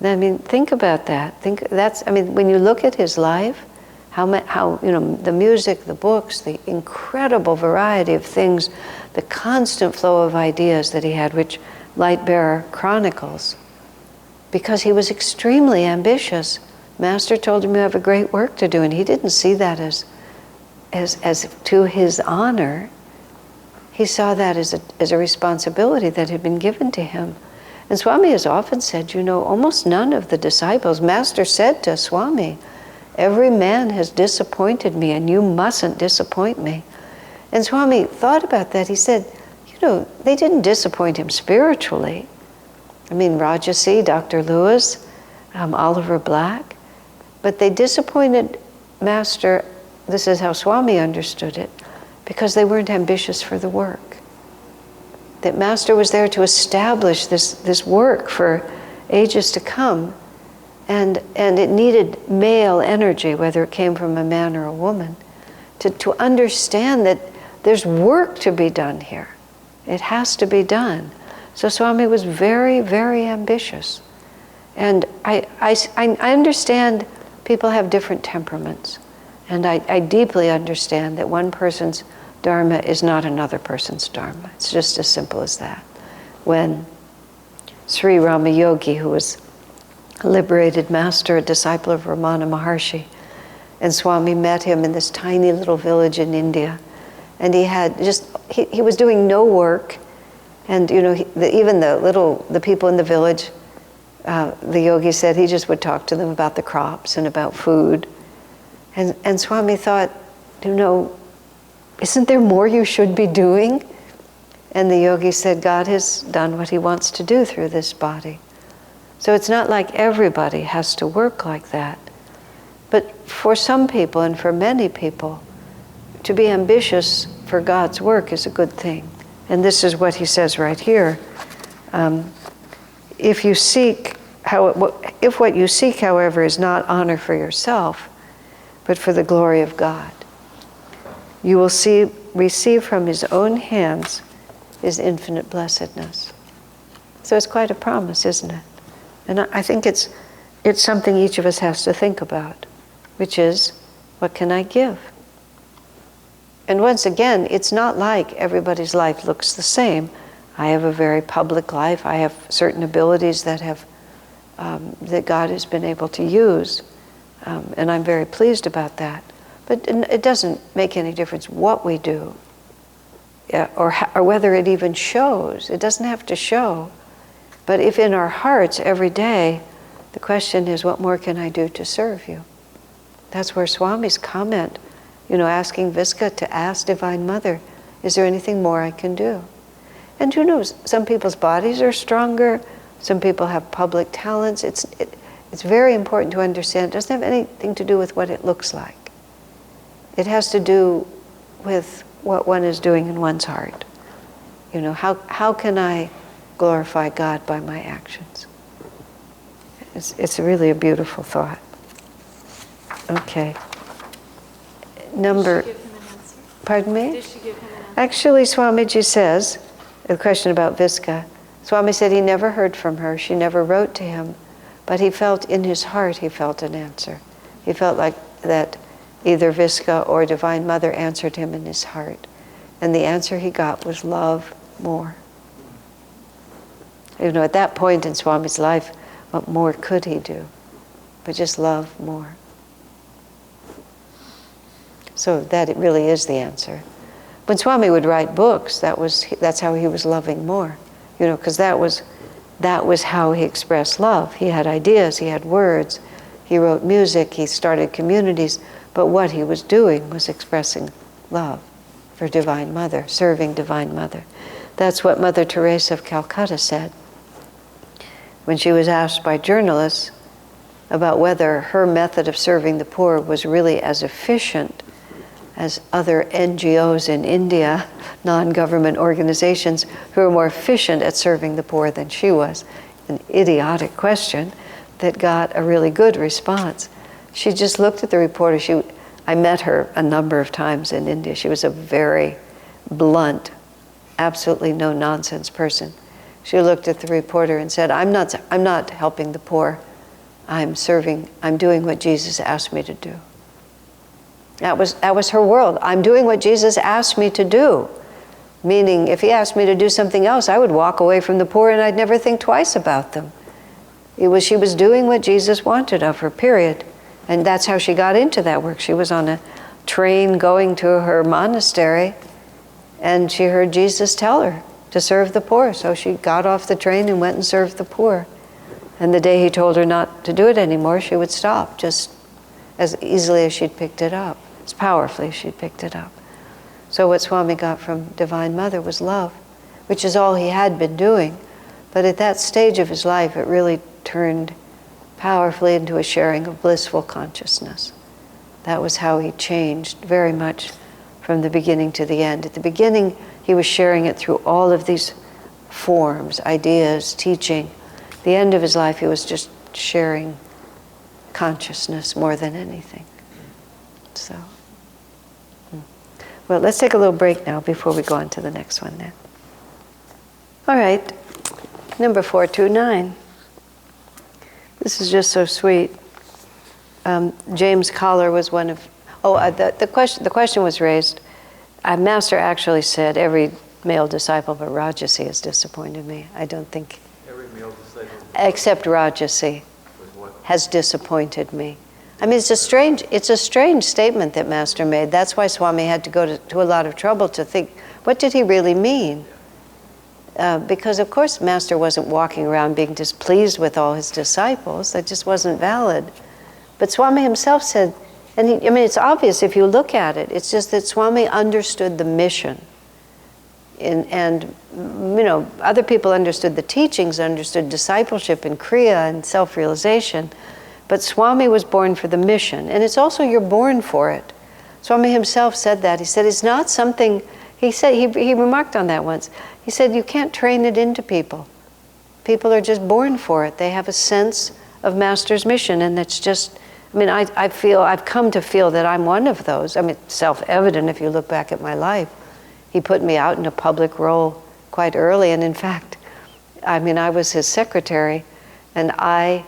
I mean, think about that. When you look at his life, how the music, the books, the incredible variety of things, the constant flow of ideas that he had, which Light Bearer chronicles, because he was extremely ambitious. Master told him you have a great work to do, and he didn't see that as to his honor. He saw that as a responsibility that had been given to him. And Swami has often said, almost none of the disciples, Master said to Swami, every man has disappointed me, and you mustn't disappoint me. And Swami thought about that. He said, they didn't disappoint him spiritually. I mean, Rajasi, Dr. Lewis, Oliver Black, but they disappointed Master, this is how Swami understood it, because they weren't ambitious for the work. That Master was there to establish this work for ages to come, and it needed male energy, whether it came from a man or a woman, to understand that there's work to be done here. It has to be done. So Swami was very, very ambitious. And I understand people have different temperaments. And I deeply understand that one person's Dharma is not another person's Dharma. It's just as simple as that. When Sri Ramayogi, who was a liberated master, a disciple of Ramana Maharshi, and Swami met him in this tiny little village in India, and he was doing no work, and even the people in the village, the yogi said he just would talk to them about the crops and about food, and Swami thought, isn't there more you should be doing? And the yogi said, God has done what he wants to do through this body. So it's not like everybody has to work like that. But for some people and for many people, to be ambitious for God's work is a good thing. And this is what he says right here. If what you seek, however, is not honor for yourself, but for the glory of God, you will receive from his own hands his infinite blessedness. So it's quite a promise, isn't it? And I think it's something each of us has to think about, which is, what can I give? And once again, it's not like everybody's life looks the same. I have a very public life. I have certain abilities that God has been able to use, and I'm very pleased about that. But it doesn't make any difference what we do, or whether it even shows. It doesn't have to show. But if in our hearts every day The question is, what more can I do to serve you? That's where Swami's comment, asking Visca to ask Divine Mother, is there anything more I can do? And who knows, some people's bodies are stronger, some people have public talents. It's very important to understand it doesn't have anything to do with what it looks like. It has to do with what one is doing in one's heart. How can I glorify God by my actions? It's really a beautiful thought. Okay. Did she give him an answer? Pardon me? Did she give him an answer? Actually, Swamiji says, the question about Visca, Swami said he never heard from her, she never wrote to him, but he felt in his heart, he felt an answer. He felt like that either Visca or Divine Mother answered him in his heart. And the answer he got was love more. At that point in Swami's life, what more could he do? But just love more. So that it really is the answer. When Swami would write books, that's how he was loving more. Because that was how he expressed love. He had ideas, he had words, he wrote music, he started communities, but what he was doing was expressing love for Divine Mother, serving Divine Mother. That's what Mother Teresa of Calcutta said when she was asked by journalists about whether her method of serving the poor was really as efficient as other NGOs in India, non-government organizations, who are more efficient at serving the poor than she was. An idiotic question that got a really good response. She just looked at the reporter. I met her a number of times in India. She was a very blunt, absolutely no-nonsense person. She looked at the reporter and said, I'm not helping the poor. I'm doing what Jesus asked me to do. That was her world. I'm doing what Jesus asked me to do. Meaning, if he asked me to do something else, I would walk away from the poor and I'd never think twice about them. She was doing what Jesus wanted of her, period. And that's how she got into that work. She was on a train going to her monastery, and she heard Jesus tell her to serve the poor. So she got off the train and went and served the poor. And the day he told her not to do it anymore, she would stop, just as easily as she'd picked it up, as powerfully as she'd picked it up. So what Swami got from Divine Mother was love, which is all he had been doing. But at that stage of his life, it really turned powerfully into a sharing of blissful consciousness. That was how he changed very much from the beginning to the end. At the beginning, he was sharing it through all of these forms, ideas, teaching. At the end of his life, he was just sharing consciousness more than anything. So, well, let's take a little break now before we go on to the next one then. All right, number 429. This is just so sweet. James Collar was one of, the question was raised. Master actually said every male disciple but Rajasi has disappointed me. I don't think. Every male disciple. Except Rajasi has disappointed me. I mean, it's a strange statement that Master made. That's why Swami had to go to a lot of trouble to think, what did he really mean? Because of course Master wasn't walking around being displeased with all his disciples. That just wasn't valid. But Swami himself said, it's obvious if you look at it, it's just that Swami understood the mission. And other people understood the teachings, understood discipleship and Kriya and self-realization. But Swami was born for the mission. And it's also you're born for it. Swami himself said that. He said it's not something, he remarked on that once. He said you can't train it into people. People are just born for it. They have a sense of Master's mission, and it's just, I've come to feel that I'm one of those. It's self-evident if you look back at my life. He put me out in a public role quite early, and in fact, I was his secretary, and I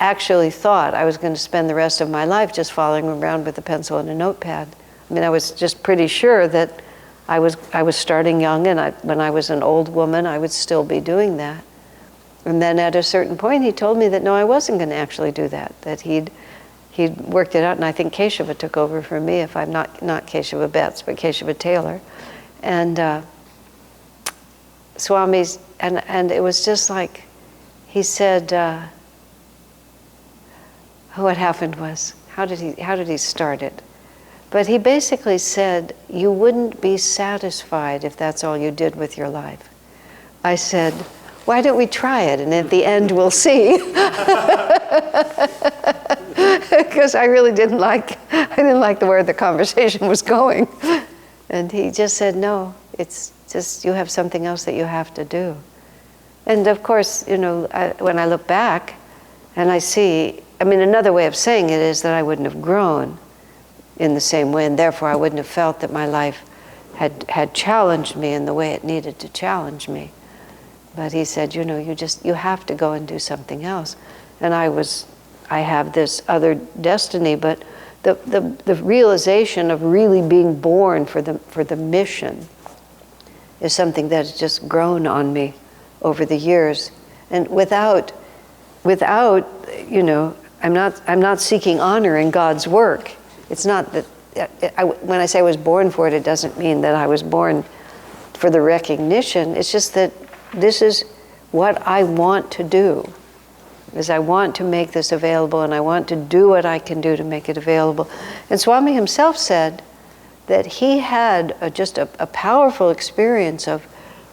actually thought I was going to spend the rest of my life just following him around with a pencil and a notepad. I was just pretty sure that I was starting young, and when I was an old woman, I would still be doing that. And then at a certain point, he told me that no, I wasn't going to actually do that, that he'd worked it out, and I think Keshava took over for me, if I'm not Keshava Betts, but Keshava Taylor. And Swami's, and it was just like, he said, what happened was, how did he start it? But he basically said, you wouldn't be satisfied if that's all you did with your life. I said, why don't we try it, and at the end we'll see. Because I really didn't like where the conversation was going. And he just said, no, it's just you have something else that you have to do. And of course, when I look back and I see, another way of saying it is that I wouldn't have grown in the same way, and therefore I wouldn't have felt that my life had challenged me in the way it needed to challenge me. But he said, you have to go and do something else. And I have this other destiny, but the realization of really being born for the mission is something that has just grown on me over the years. And without I'm not seeking honor in God's work. It's not that, when I say I was born for it, it doesn't mean that I was born for the recognition. It's just that this is what I want to do, is I want to make this available, and I want to do what I can do to make it available. And Swami himself said that he had just a powerful experience of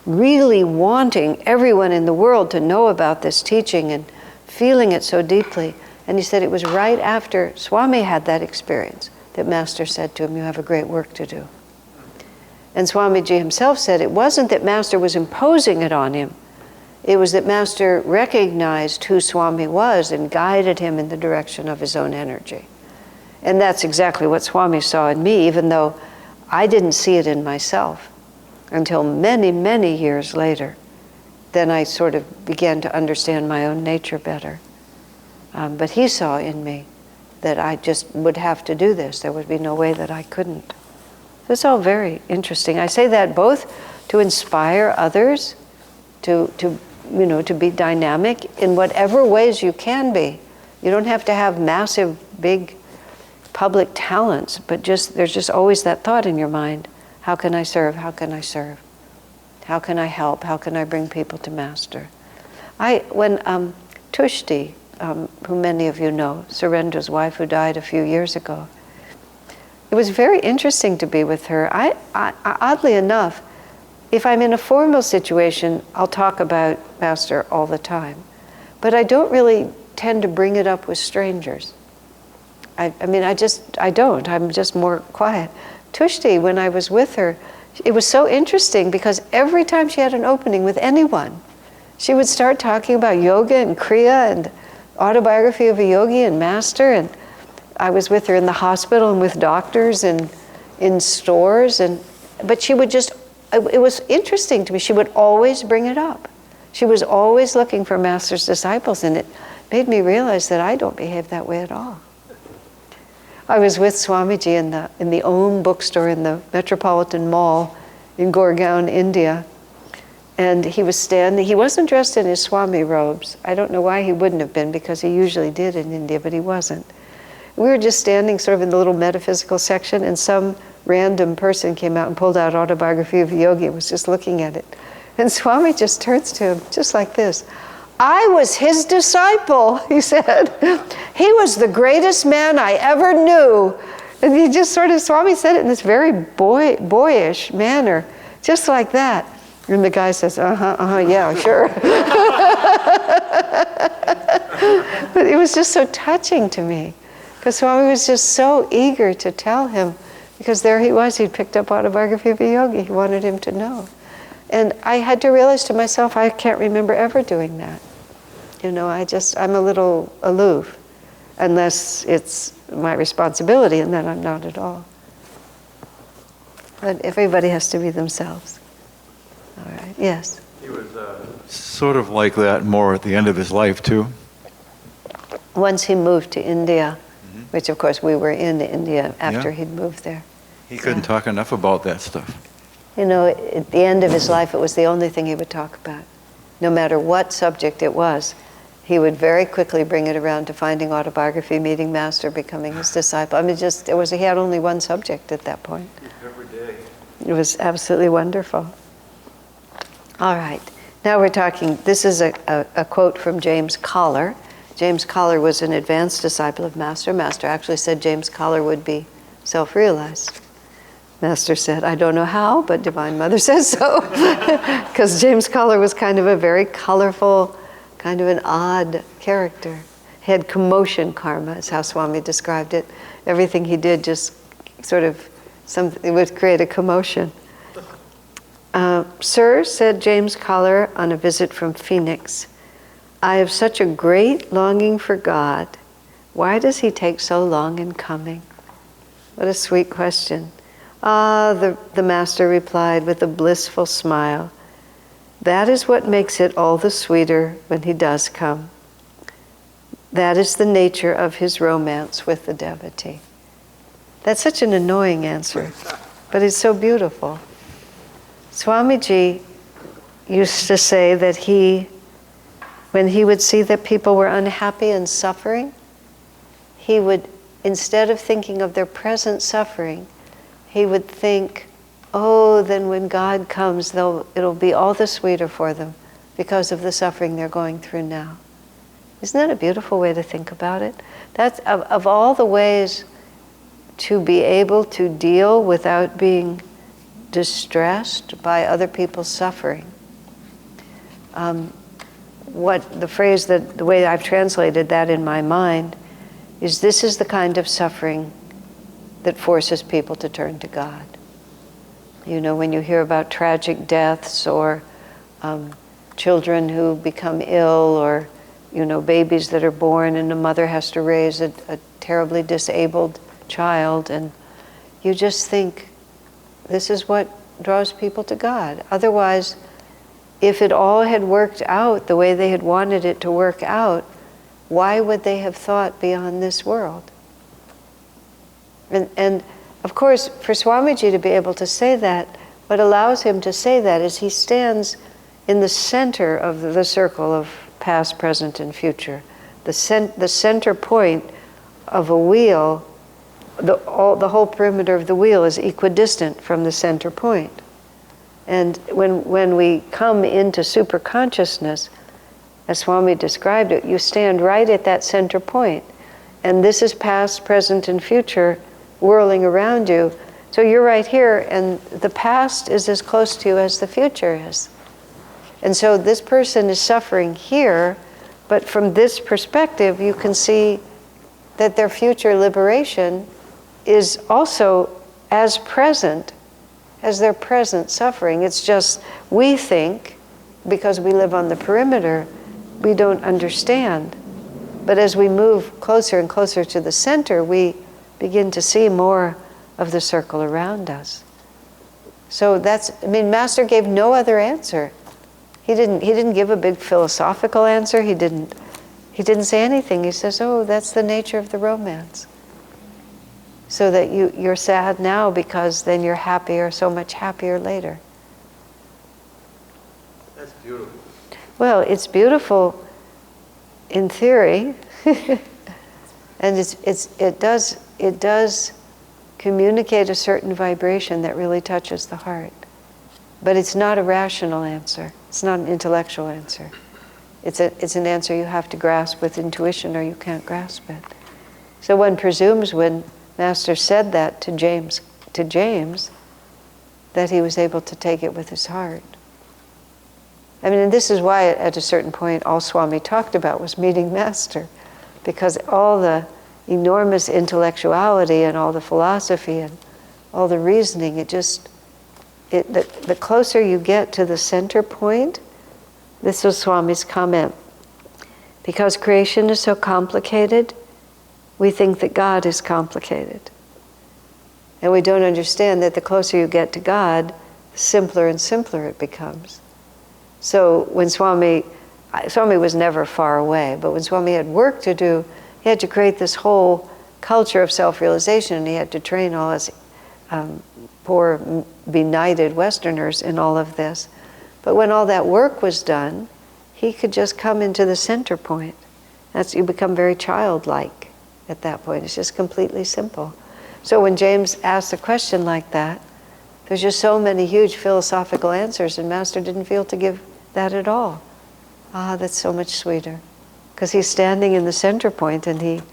really wanting everyone in the world to know about this teaching and feeling it so deeply. And he said it was right after Swami had that experience that Master said to him, you have a great work to do. And Swamiji himself said it wasn't that Master was imposing it on him, it was that Master recognized who Swami was and guided him in the direction of his own energy. And that's exactly what Swami saw in me, even though I didn't see it in myself until many, many years later. Then I sort of began to understand my own nature better. But he saw in me that I just would have to do this. There would be no way that I couldn't. It's all very interesting. I say that both to inspire others, to be dynamic in whatever ways you can be. You don't have to have massive, big public talents, but there's just always that thought in your mind. How can I serve? How can I serve? How can I help? How can I bring people to Master? When Tushti, who many of you know, Surendra's wife who died a few years ago, it was very interesting to be with her. I oddly enough, if I'm in a formal situation, I'll talk about Master all the time. But I don't really tend to bring it up with strangers. I don't. I'm just more quiet. Tushti, when I was with her, it was so interesting because every time she had an opening with anyone, she would start talking about yoga and kriya and autobiography of a yogi and Master. And I was with her in the hospital and with doctors and in stores. But she would just, it was interesting to me. She would always bring it up. She was always looking for Master's disciples, and it made me realize that I don't behave that way at all. I was with Swamiji in the Om bookstore in the Metropolitan Mall in Gurgaon, India. And he was standing, he wasn't dressed in his Swami robes. I don't know why he wouldn't have been, because he usually did in India, but he wasn't. We were just standing sort of in the little metaphysical section, and some random person came out and pulled out Autobiography of a Yogi and was just looking at it. And Swami just turns to him, just like this. I was his disciple, he said. He was the greatest man I ever knew. And he just sort of, Swami said it in this very boyish manner, just like that. And the guy says, yeah, sure. But it was just so touching to me, because Swami was just so eager to tell him, because there he was, he'd picked up Autobiography of a Yogi, he wanted him to know. And I had to realize to myself, I can't remember ever doing that. I'm a little aloof, unless it's my responsibility, and then I'm not at all. But everybody has to be themselves. All right, yes? He was sort of like that more at the end of his life, too. Once he moved to India, which of course we were in India after he'd moved there. He couldn't talk enough about that stuff. At the end of his life, it was the only thing he would talk about. No matter what subject it was, he would very quickly bring it around to finding autobiography, meeting Master, becoming his disciple. He had only one subject at that point. Every day. It was absolutely wonderful. All right, now we're talking, this is a quote from James Collar. James Collar was an advanced disciple of Master. Master actually said James Collar would be self-realized. Master said, I don't know how, but Divine Mother says so. Because James Collar was kind of a very colorful, kind of an odd character. He had commotion karma, is how Swami described it. Everything he did just sort of, it would create a commotion. Sir, said James Collar on a visit from Phoenix, I have such a great longing for God. Why does he take so long in coming? What a sweet question. The Master replied with a blissful smile, that is what makes it all the sweeter when he does come. That is the nature of his romance with the devotee. That's such an annoying answer, but it's so beautiful. Swamiji used to say that when he would see that people were unhappy and suffering, he would, instead of thinking of their present suffering, he would think, oh, then when God comes, it'll be all the sweeter for them because of the suffering they're going through now. Isn't that a beautiful way to think about it? That's of all the ways to be able to deal without being distressed by other people's suffering. The way I've translated that in my mind is this is the kind of suffering that forces people to turn to God. You know, when you hear about tragic deaths or children who become ill, or you know, babies that are born and a mother has to raise a terribly disabled child, and you just think, this is what draws people to God. Otherwise, if it all had worked out the way they had wanted it to work out, why would they have thought beyond this world? And of course, for Swamiji to be able to say that, what allows him to say that is he stands in the center of the circle of past, present, and future. The center point of a wheel, the whole perimeter of the wheel is equidistant from the center point. And when we come into super consciousness, as Swami described it, you stand right at that center point. And this is past, present, and future whirling around you. So you're right here, and the past is as close to you as the future is. And so this person is suffering here, but from this perspective, you can see that their future liberation is also as present as their present suffering. It's just we think, because we live on the perimeter, we don't understand. But as we move closer and closer to the center, we begin to see more of the circle around us. So Master gave no other answer. He didn't give a big philosophical answer. He didn't say anything. He says, oh, that's the nature of the romance. So that you're sad now because then you're happier, so much happier later. That's beautiful. Well, it's beautiful in theory, and it does communicate a certain vibration that really touches the heart. But it's not a rational answer. It's not an intellectual answer. It's an answer you have to grasp with intuition, or you can't grasp it. So one presumes when Master said that to James, that he was able to take it with his heart. And this is why at a certain point all Swami talked about was meeting Master, because all the enormous intellectuality and all the philosophy and all the reasoning, the closer you get to the center point, this was Swami's comment, because creation is so complicated, we think that God is complicated. And we don't understand that the closer you get to God, the simpler and simpler it becomes. So when Swami was never far away, but when Swami had work to do, he had to create this whole culture of self-realization, and he had to train all his poor, benighted Westerners in all of this. But when all that work was done, he could just come into the center point. You become very childlike at that point. It's just completely simple. So when James asked a question like that, there's just so many huge philosophical answers, and Master didn't feel to give that at all. That's so much sweeter. because he's standing in the center point, and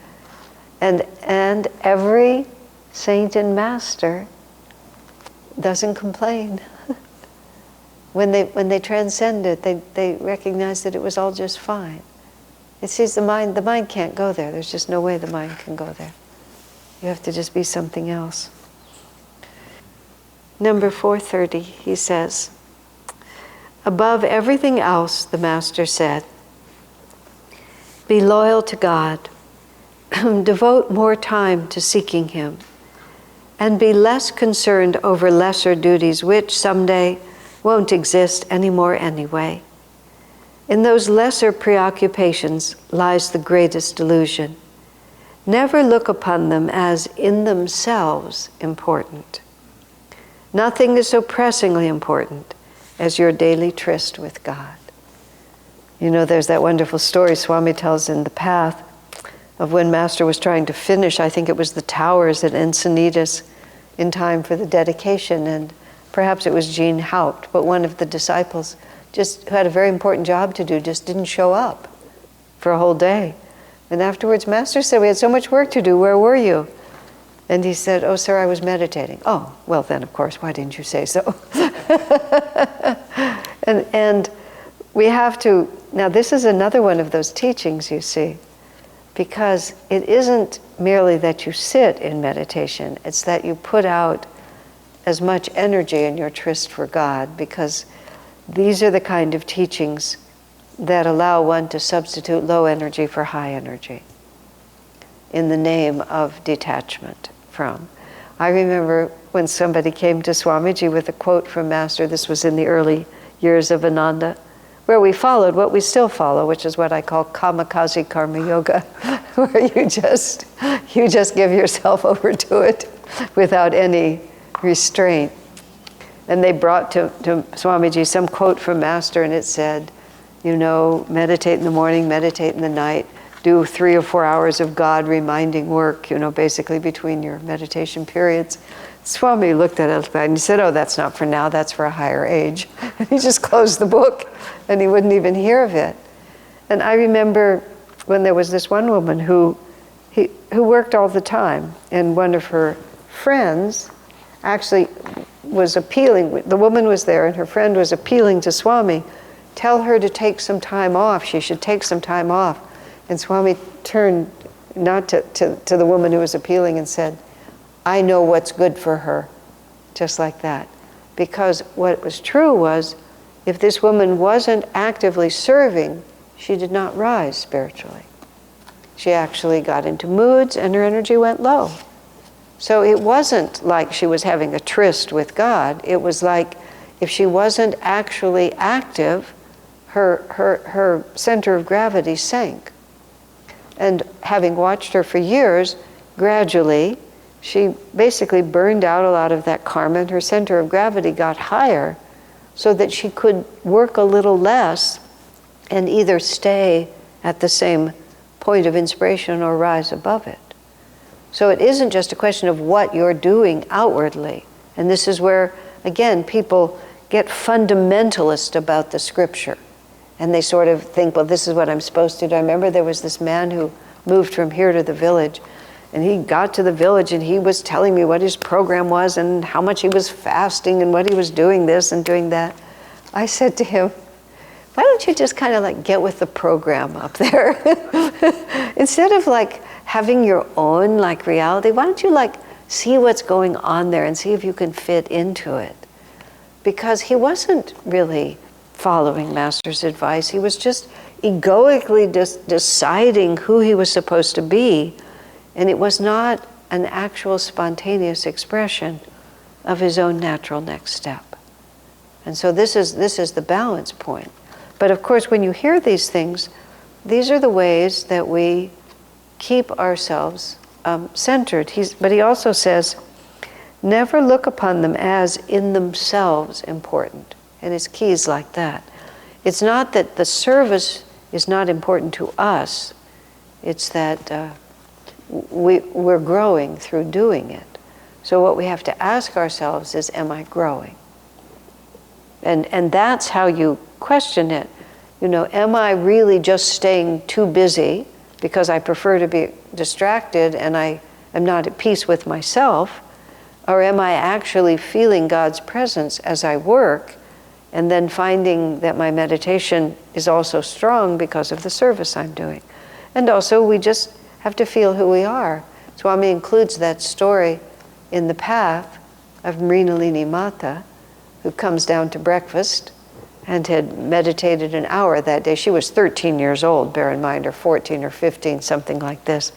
and every saint and master doesn't complain. When they transcend it, they recognize that it was all just fine. It sees the mind can't go there. There's just no way the mind can go there. You have to just be something else. Number 430, he says, above everything else, the Master said, be loyal to God, devote more time to seeking Him, and be less concerned over lesser duties which someday won't exist anymore anyway. In those lesser preoccupations lies the greatest delusion. Never look upon them as in themselves important. Nothing is so pressingly important as your daily tryst with God. You know, there's that wonderful story Swami tells in The Path of when Master was trying to finish, I think it was the towers at Encinitas, in time for the dedication, and perhaps it was Jean Haupt, but one of the disciples just who had a very important job to do just didn't show up for a whole day. And afterwards, Master said, we had so much work to do, where were you? And he said, oh, sir, I was meditating. Oh, well then, of course, why didn't you say so? and we have to, now this is another one of those teachings, you see, because it isn't merely that you sit in meditation, it's that you put out as much energy in your tryst for God, because these are the kind of teachings that allow one to substitute low energy for high energy in the name of detachment from. I remember when somebody came to Swamiji with a quote from Master, this was in the early years of Ananda, where we followed what we still follow, which is what I call kamikaze karma yoga, where you just give yourself over to it without any restraint. And they brought to Swamiji some quote from Master, and it said, you know, meditate in the morning, meditate in the night, do 3 or 4 hours of God reminding work, you know, basically between your meditation periods. Swami looked at it and he said, oh, that's not for now, that's for a higher age. And he just closed the book and he wouldn't even hear of it. And I remember when there was this one woman who worked all the time, and one of her friends actually was appealing, the woman was there and her friend was appealing to Swami, tell her to take some time off, she should take some time off. And Swami turned not to the woman who was appealing and said, I know what's good for her, just like that. Because what was true was, if this woman wasn't actively serving, she did not rise spiritually. She actually got into moods and her energy went low. So it wasn't like she was having a tryst with God. It was like if she wasn't actually active, her center of gravity sank. And having watched her for years, gradually, she basically burned out a lot of that karma, and her center of gravity got higher so that she could work a little less and either stay at the same point of inspiration or rise above it. So it isn't just a question of what you're doing outwardly. And this is where, again, people get fundamentalist about the scripture. And they sort of think, well, this is what I'm supposed to do. I remember there was this man who moved from here to the village, and he got to the village and he was telling me what his program was and how much he was fasting and what he was doing this and doing that. I said to him, why don't you just kind of like get with the program up there? Instead of like having your own like reality, why don't you like see what's going on there and see if you can fit into it? Because he wasn't really following Master's advice. He was just egoically deciding who he was supposed to be, and it was not an actual spontaneous expression of his own natural next step. And so this is the balance point. But of course, when you hear these things, these are the ways that we keep ourselves centered. But he also says, never look upon them as in themselves important. And his key is like that. It's not that the service is not important to us. It's that we're growing through doing it. So what we have to ask ourselves is, am I growing? And that's how you question it. Am I really just staying too busy because I prefer to be distracted and I am not at peace with myself? Or am I actually feeling God's presence as I work and then finding that my meditation is also strong because of the service I'm doing? And also, we just have to feel who we are. Swami includes that story in the path of Mrinalini Mata, who comes down to breakfast and had meditated an hour that day. She was 13 years old, bear in mind, or 14 or 15, something like this.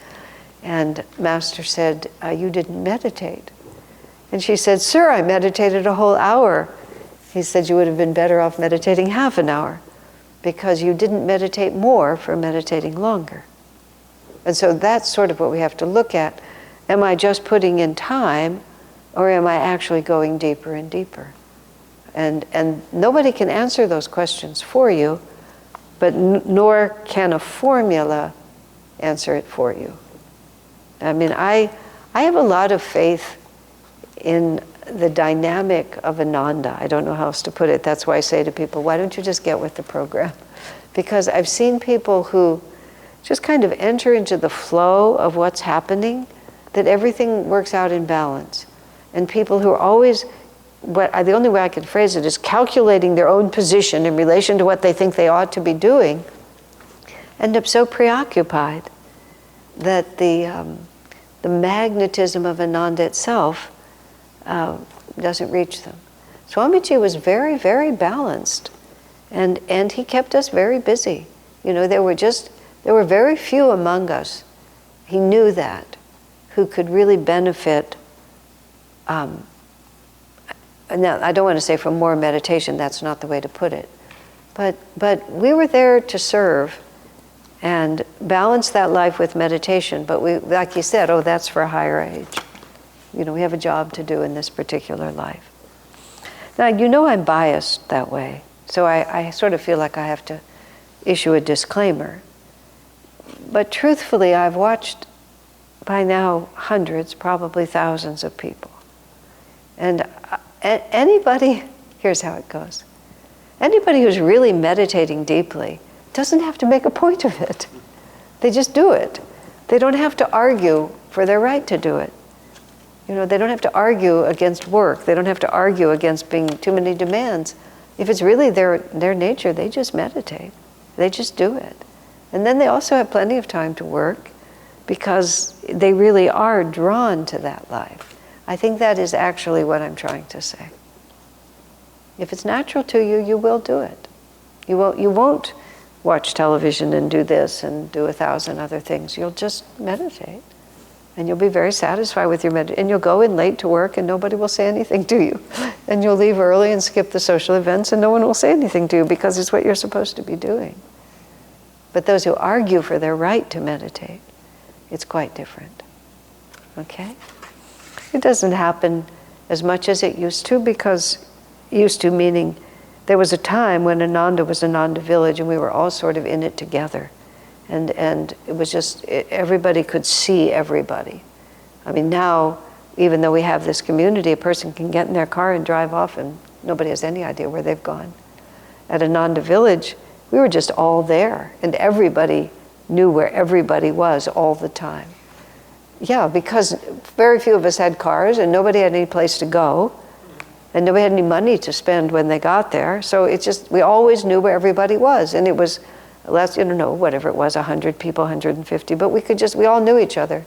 And Master said, you didn't meditate. And she said, sir, I meditated a whole hour. He said, you would have been better off meditating half an hour because you didn't meditate more for meditating longer. And so that's sort of what we have to look at. Am I just putting in time, or am I actually going deeper and deeper? And nobody can answer those questions for you, but nor can a formula answer it for you. I mean, I have a lot of faith in the dynamic of Ananda. I don't know how else to put it. That's why I say to people, why don't you just get with the program? Because I've seen people who just kind of enter into the flow of what's happening, that everything works out in balance. And people who are always, the only way I can phrase it is calculating their own position in relation to what they think they ought to be doing, end up so preoccupied that the magnetism of Ananda itself doesn't reach them. Swamiji was very, very balanced, and he kept us very busy. There were very few among us, he knew that, who could really benefit. Now, I don't want to say from more meditation, that's not the way to put it. But we were there to serve and balance that life with meditation. But we, like you said, that's for a higher age. We have a job to do in this particular life. Now, I'm biased that way. So I sort of feel like I have to issue a disclaimer. But truthfully, I've watched by now hundreds, probably thousands of people. And anybody, here's how it goes. Anybody who's really meditating deeply doesn't have to make a point of it. They just do it. They don't have to argue for their right to do it. They don't have to argue against work. They don't have to argue against being too many demands. If it's really their nature, they just meditate. They just do it. And then they also have plenty of time to work because they really are drawn to that life. I think that is actually what I'm trying to say. If it's natural to you, you will do it. You won't watch television and do this and do 1,000 other things. You'll just meditate. And you'll be very satisfied with your meditation. And you'll go in late to work and nobody will say anything to you. And you'll leave early and skip the social events and no one will say anything to you because it's what you're supposed to be doing. But those who argue for their right to meditate, it's quite different. Okay? It doesn't happen as much as it used to, because used to meaning there was a time when Ananda was Ananda village and we were all sort of in it together. And it was just, everybody could see everybody. I mean, now, even though we have this community, a person can get in their car and drive off and nobody has any idea where they've gone. At Ananda village, we were just all there and everybody knew where everybody was all the time. Yeah, because very few of us had cars and nobody had any place to go and nobody had any money to spend when they got there. So it's just, we always knew where everybody was. And it was less, whatever it was, 100 people, 150, but we all knew each other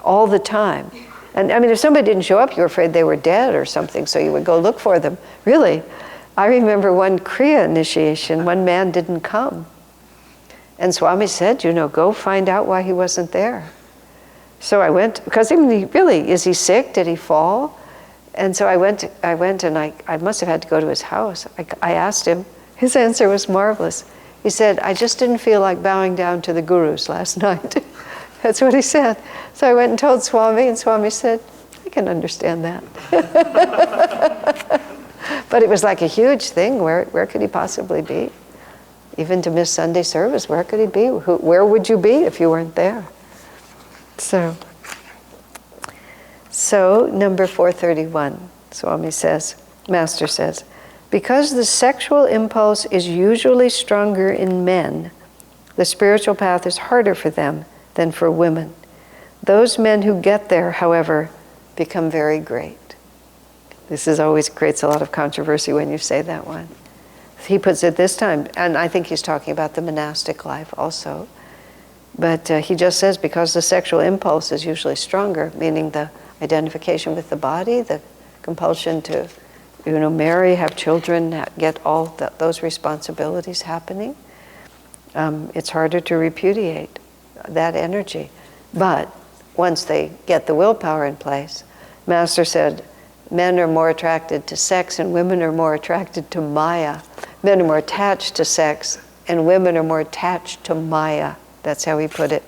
all the time. And I mean, if somebody didn't show up, you were afraid they were dead or something, so you would go look for them. Really, I remember one Kriya initiation, one man didn't come. And Swami said, go find out why he wasn't there. So I went, because is he sick? Did he fall? And so I went and I must have had to go to his house. I asked him, his answer was marvelous. He said, I just didn't feel like bowing down to the gurus last night. That's what he said. So I went and told Swami, and Swami said, I can understand that. But it was like a huge thing. Where could he possibly be? Even to miss Sunday service, where could he be? Where would you be if you weren't there? So number 431, Swami says, Master says, Because the sexual impulse is usually stronger in men, the spiritual path is harder for them than for women. Those men who get there, however, become very great. This always creates a lot of controversy when you say that one. He puts it this time, and I think he's talking about the monastic life also. But he just says because the sexual impulse is usually stronger, meaning the identification with the body, the compulsion to, marry, have children, get all those responsibilities happening, it's harder to repudiate that energy. But once they get the willpower in place, Master said, men are more attracted to sex and women are more attracted to Maya. Men are more attached to sex and women are more attached to Maya. That's how he put it.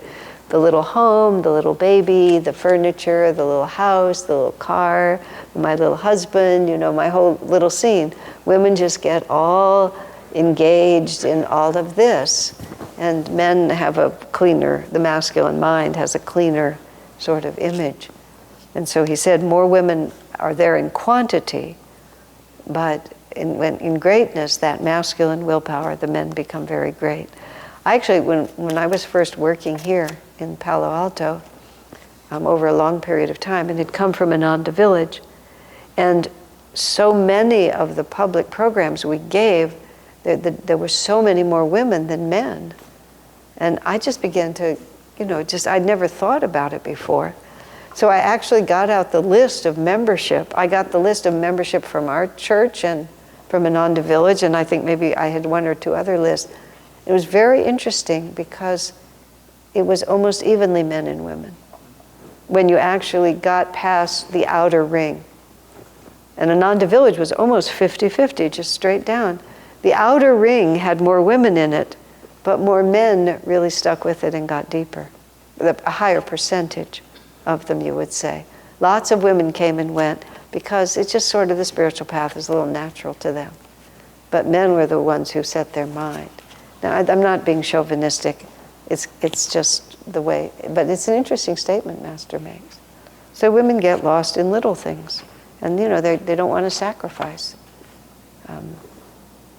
The little home, the little baby, the furniture, the little house, the little car, my little husband, my whole little scene. Women just get all engaged in all of this. And men have a cleaner, the masculine mind has a cleaner sort of image. And so he said more women are there in quantity, but in greatness, that masculine willpower, the men become very great. Actually, when I was first working here in Palo Alto, over a long period of time, and had come from Ananda village, and so many of the public programs we gave, there were so many more women than men. And I just began to, I'd never thought about it before. So I actually got out the list of membership. I got the list of membership from our church and from Ananda village, and I think maybe I had one or two other lists. It was very interesting because it was almost evenly men and women when you actually got past the outer ring. And Ananda village was almost 50-50, just straight down. The outer ring had more women in it, but more men really stuck with it and got deeper. A higher percentage of them, you would say. Lots of women came and went because it's just sort of the spiritual path is a little natural to them. But men were the ones who set their mind. Now, I'm not being chauvinistic. It's just the way, but it's an interesting statement Master makes. So women get lost in little things, and they don't want to sacrifice.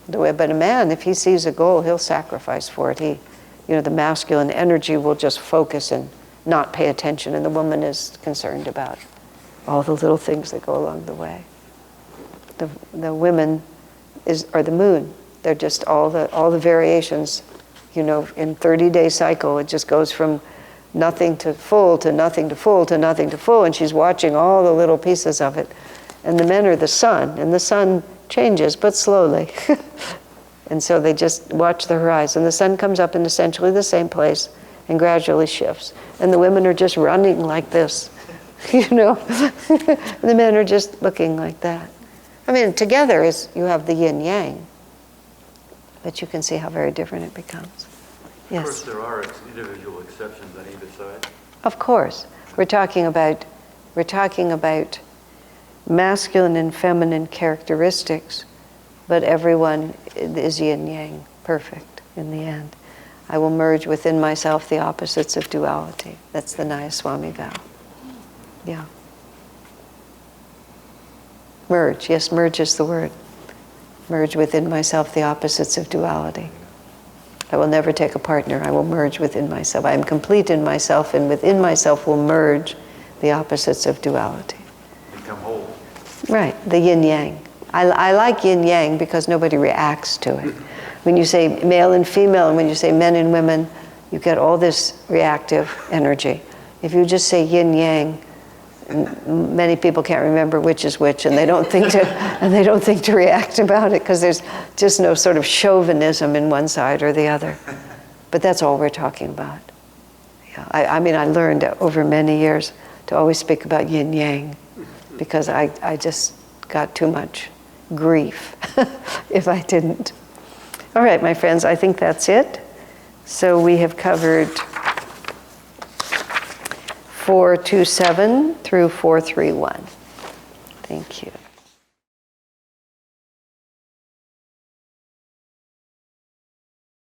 But a man, if he sees a goal, he'll sacrifice for it. The masculine energy will just focus and not pay attention, and the woman is concerned about all the little things that go along the way. The women are the moon. They're just all the variations, in 30-day cycle. It just goes from nothing to full to nothing to full to nothing to full, and she's watching all the little pieces of it. And the men are the sun, and the sun changes, but slowly. And so they just watch the horizon. The sun comes up in essentially the same place and gradually shifts. And the women are just running like this, The men are just looking like that. I mean, together you have the yin-yang, but you can see how very different it becomes. Yes? Of course, there are individual exceptions on either side. Of course. We're talking about masculine and feminine characteristics, but everyone is yin-yang, perfect in the end. I will merge within myself the opposites of duality. That's the Nayaswami vow. Yeah. Merge. Yes, merge is the word. Merge within myself the opposites of duality. I will never take a partner. I will merge within myself. I am complete in myself, and within myself will merge the opposites of duality. Become whole. Right, the yin-yang. I like yin-yang because nobody reacts to it. When you say male and female, and when you say men and women, you get all this reactive energy. If you just say yin-yang, many people can't remember which is which, and they don't think to react about it because there's just no sort of chauvinism in one side or the other. But that's all we're talking about. Yeah, I mean, I learned over many years to always speak about yin-yang because I just got too much grief if I didn't. All right, my friends, I think that's it. So we have covered 427 through 431. Thank you.